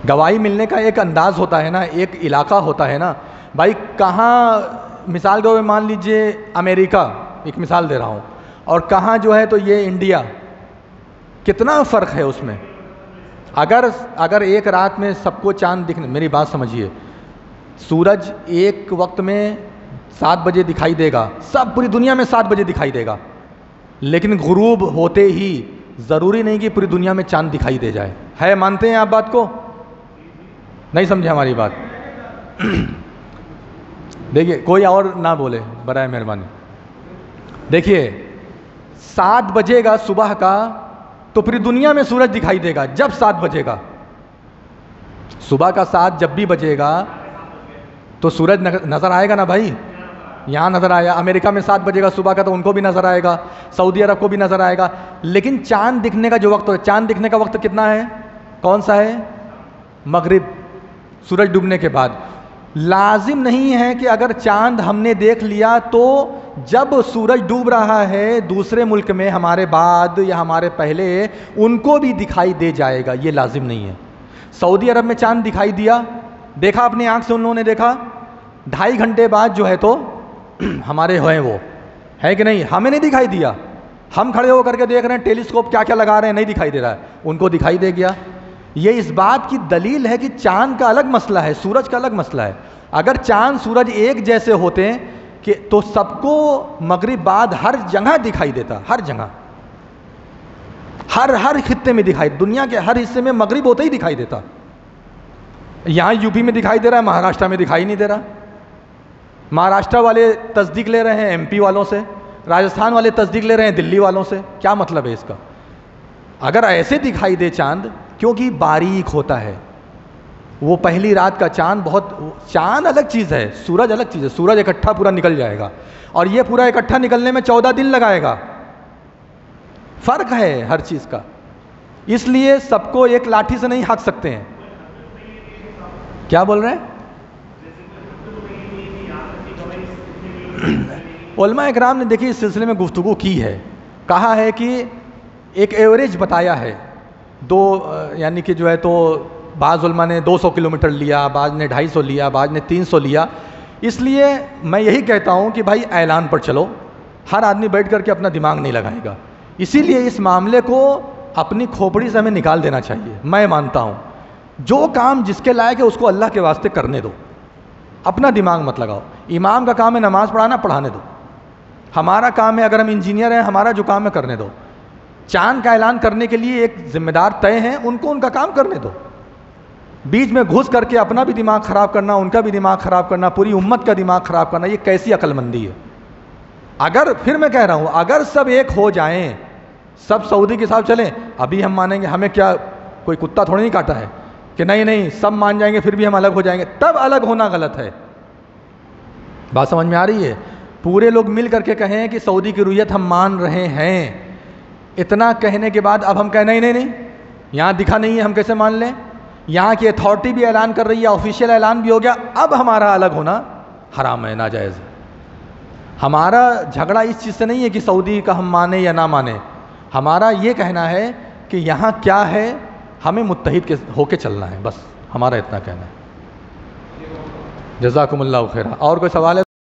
گواہی ملنے کا ایک انداز ہوتا ہے نا، ایک علاقہ ہوتا ہے نا بھائی، کہاں مثال کے طور پہ مان لیجئے امریکہ، ایک مثال دے رہا ہوں، اور کہاں جو ہے تو یہ انڈیا، کتنا فرق ہے اس میں۔ اگر ایک رات میں سب کو چاند دکھنے، میری بات سمجھیے، سورج ایک وقت میں 7 بجے دکھائی دے گا، سب پوری دنیا میں 7 بجے دکھائی دے گا، لیکن غروب ہوتے ہی ضروری نہیں کہ پوری دنیا میں چاند دکھائی دے جائے، ہے؟ مانتے ہیں آپ بات کو؟ نہیں سمجھے ہماری بات؟ دیکھیے کوئی اور نہ بولے برائے مہربانی، دیکھیے 7 بجے گا صبح کا تو پوری دنیا میں سورج دکھائی دے گا، جب 7 بجے گا، صبح کا 7 جب بھی بجے گا تو سورج نظر آئے گا نا بھائی، یہاں نظر آیا، امریکہ میں 7 بجے گا صبح کا تو ان کو بھی نظر آئے گا، سعودی عرب کو بھی نظر آئے گا، لیکن چاند دکھنے کا جو وقت ہے، چاند دکھنے کا وقت کتنا ہے؟ کون سا ہے؟ مغرب، سورج ڈوبنے کے بعد۔ لازم نہیں ہے کہ اگر چاند ہم نے دیکھ لیا تو جب سورج ڈوب رہا ہے دوسرے ملک میں ہمارے بعد یا ہمارے پہلے ان کو بھی دکھائی دے جائے گا، یہ لازم نہیں ہے۔ سعودی عرب میں چاند دکھائی دیا، دیکھا اپنی آنکھ سے ان لوگوں نے دیکھا، 2.5 گھنٹے بعد جو ہے تو ہمارے ہوئے وہ ہے کہ نہیں، ہمیں نہیں دکھائی دیا، ہم کھڑے ہو کر کے دیکھ رہے ہیں ٹیلیسکوپ کیا کیا لگا رہے ہیں، نہیں دکھائی دے رہا ہے، ان کو دکھائی دے گیا۔ یہ اس بات کی دلیل ہے کہ چاند کا الگ مسئلہ ہے، سورج کا الگ مسئلہ ہے۔ اگر چاند سورج ایک جیسے ہوتے کہ تو سب کو مغرب بعد ہر جگہ دکھائی دیتا، ہر جگہ، ہر خطے میں دکھائی، دنیا کے ہر حصے میں مغرب ہوتے ہی دکھائی دیتا۔ یہاں یو پی میں دکھائی دے رہا ہے، مہاراشٹر میں دکھائی نہیں دے رہا۔ مہاراشٹر والے تصدیق لے رہے ہیں ایم پی والوں سے، راجستھان والے تصدیق لے رہے ہیں دلی والوں سے، کیا مطلب ہے اس کا؟ اگر ایسے دکھائی دے چاند، کیونکہ باریک ہوتا ہے وہ پہلی رات کا چاند، چاند الگ چیز ہے، سورج الگ چیز ہے، سورج اکٹھا پورا نکل جائے گا اور یہ پورا اکٹھا نکلنے میں 14 دن لگائے گا، فرق ہے ہر چیز کا، اس لیے سب کو ایک لاٹھی سے نہیں ہانک سکتے ہیں۔ کیا بول رہے ہیں؟ علماء اکرام نے دیکھیے اس سلسلے میں گفتگو کی ہے، کہا ہے کہ ایک ایوریج بتایا ہے، یعنی کہ جو ہے تو بعض علماء نے 200 کلومیٹر لیا، بعض نے 250 لیا، بعض نے 300 لیا. اس لیے میں یہی کہتا ہوں کہ بھائی اعلان پر چلو، ہر آدمی بیٹھ کر کے اپنا دماغ نہیں لگائے گا. اسی لیے اس معاملے کو اپنی کھوپڑی سے ہمیں نکال دینا چاہیے. میں مانتا ہوں جو کام جس کے لائق ہے اس کو اللہ کے واسطے کرنے دو، اپنا دماغ مت لگاؤ. امام کا کام ہے نماز پڑھانا، پڑھانے دو. ہمارا کام ہے، اگر ہم انجینئر ہیں ہمارا جو کام ہے کرنے دو. چاند کا اعلان کرنے کے لیے ایک ذمہ دار طے ہیں، ان کو ان کا کام کرنے دو. بیچ میں گھس کر کے اپنا بھی دماغ خراب کرنا، ان کا بھی دماغ خراب کرنا، پوری امت کا دماغ خراب کرنا، یہ کیسی عقل مندی ہے؟ اگر پھر میں کہہ رہا ہوں اگر سب ایک ہو جائیں، سب سعودی کے ساتھ چلیں، ابھی ہم مانیں گے، ہمیں کیا کوئی کتا تھوڑی نہیں کاٹا ہے کہ نہیں سب مان جائیں گے پھر بھی ہم الگ ہو جائیں گے. تب الگ ہونا غلط ہے. بات سمجھ میں آ رہی ہے؟ پورے لوگ مل کر کے کہیں کہ سعودی کی رویت ہم مان رہے ہیں. اتنا کہنے کے بعد اب ہم کہیں نہیں یہاں دکھا نہیں ہے، ہم کیسے مان لیں؟ یہاں کی اتھارٹی بھی اعلان کر رہی ہے، آفیشیل اعلان بھی ہو گیا، اب ہمارا الگ ہونا حرام ہے، ناجائز ہے. ہمارا جھگڑا اس چیز سے نہیں ہے کہ سعودی کا ہم مانیں یا نہ مانیں. ہمارا یہ کہنا ہے کہ یہاں کیا ہے، ہمیں متحد ہو کے چلنا ہے، بس ہمارا اتنا کہنا ہے. جزاکم اللہ خیرہ. اور کوئی سوال ہے؟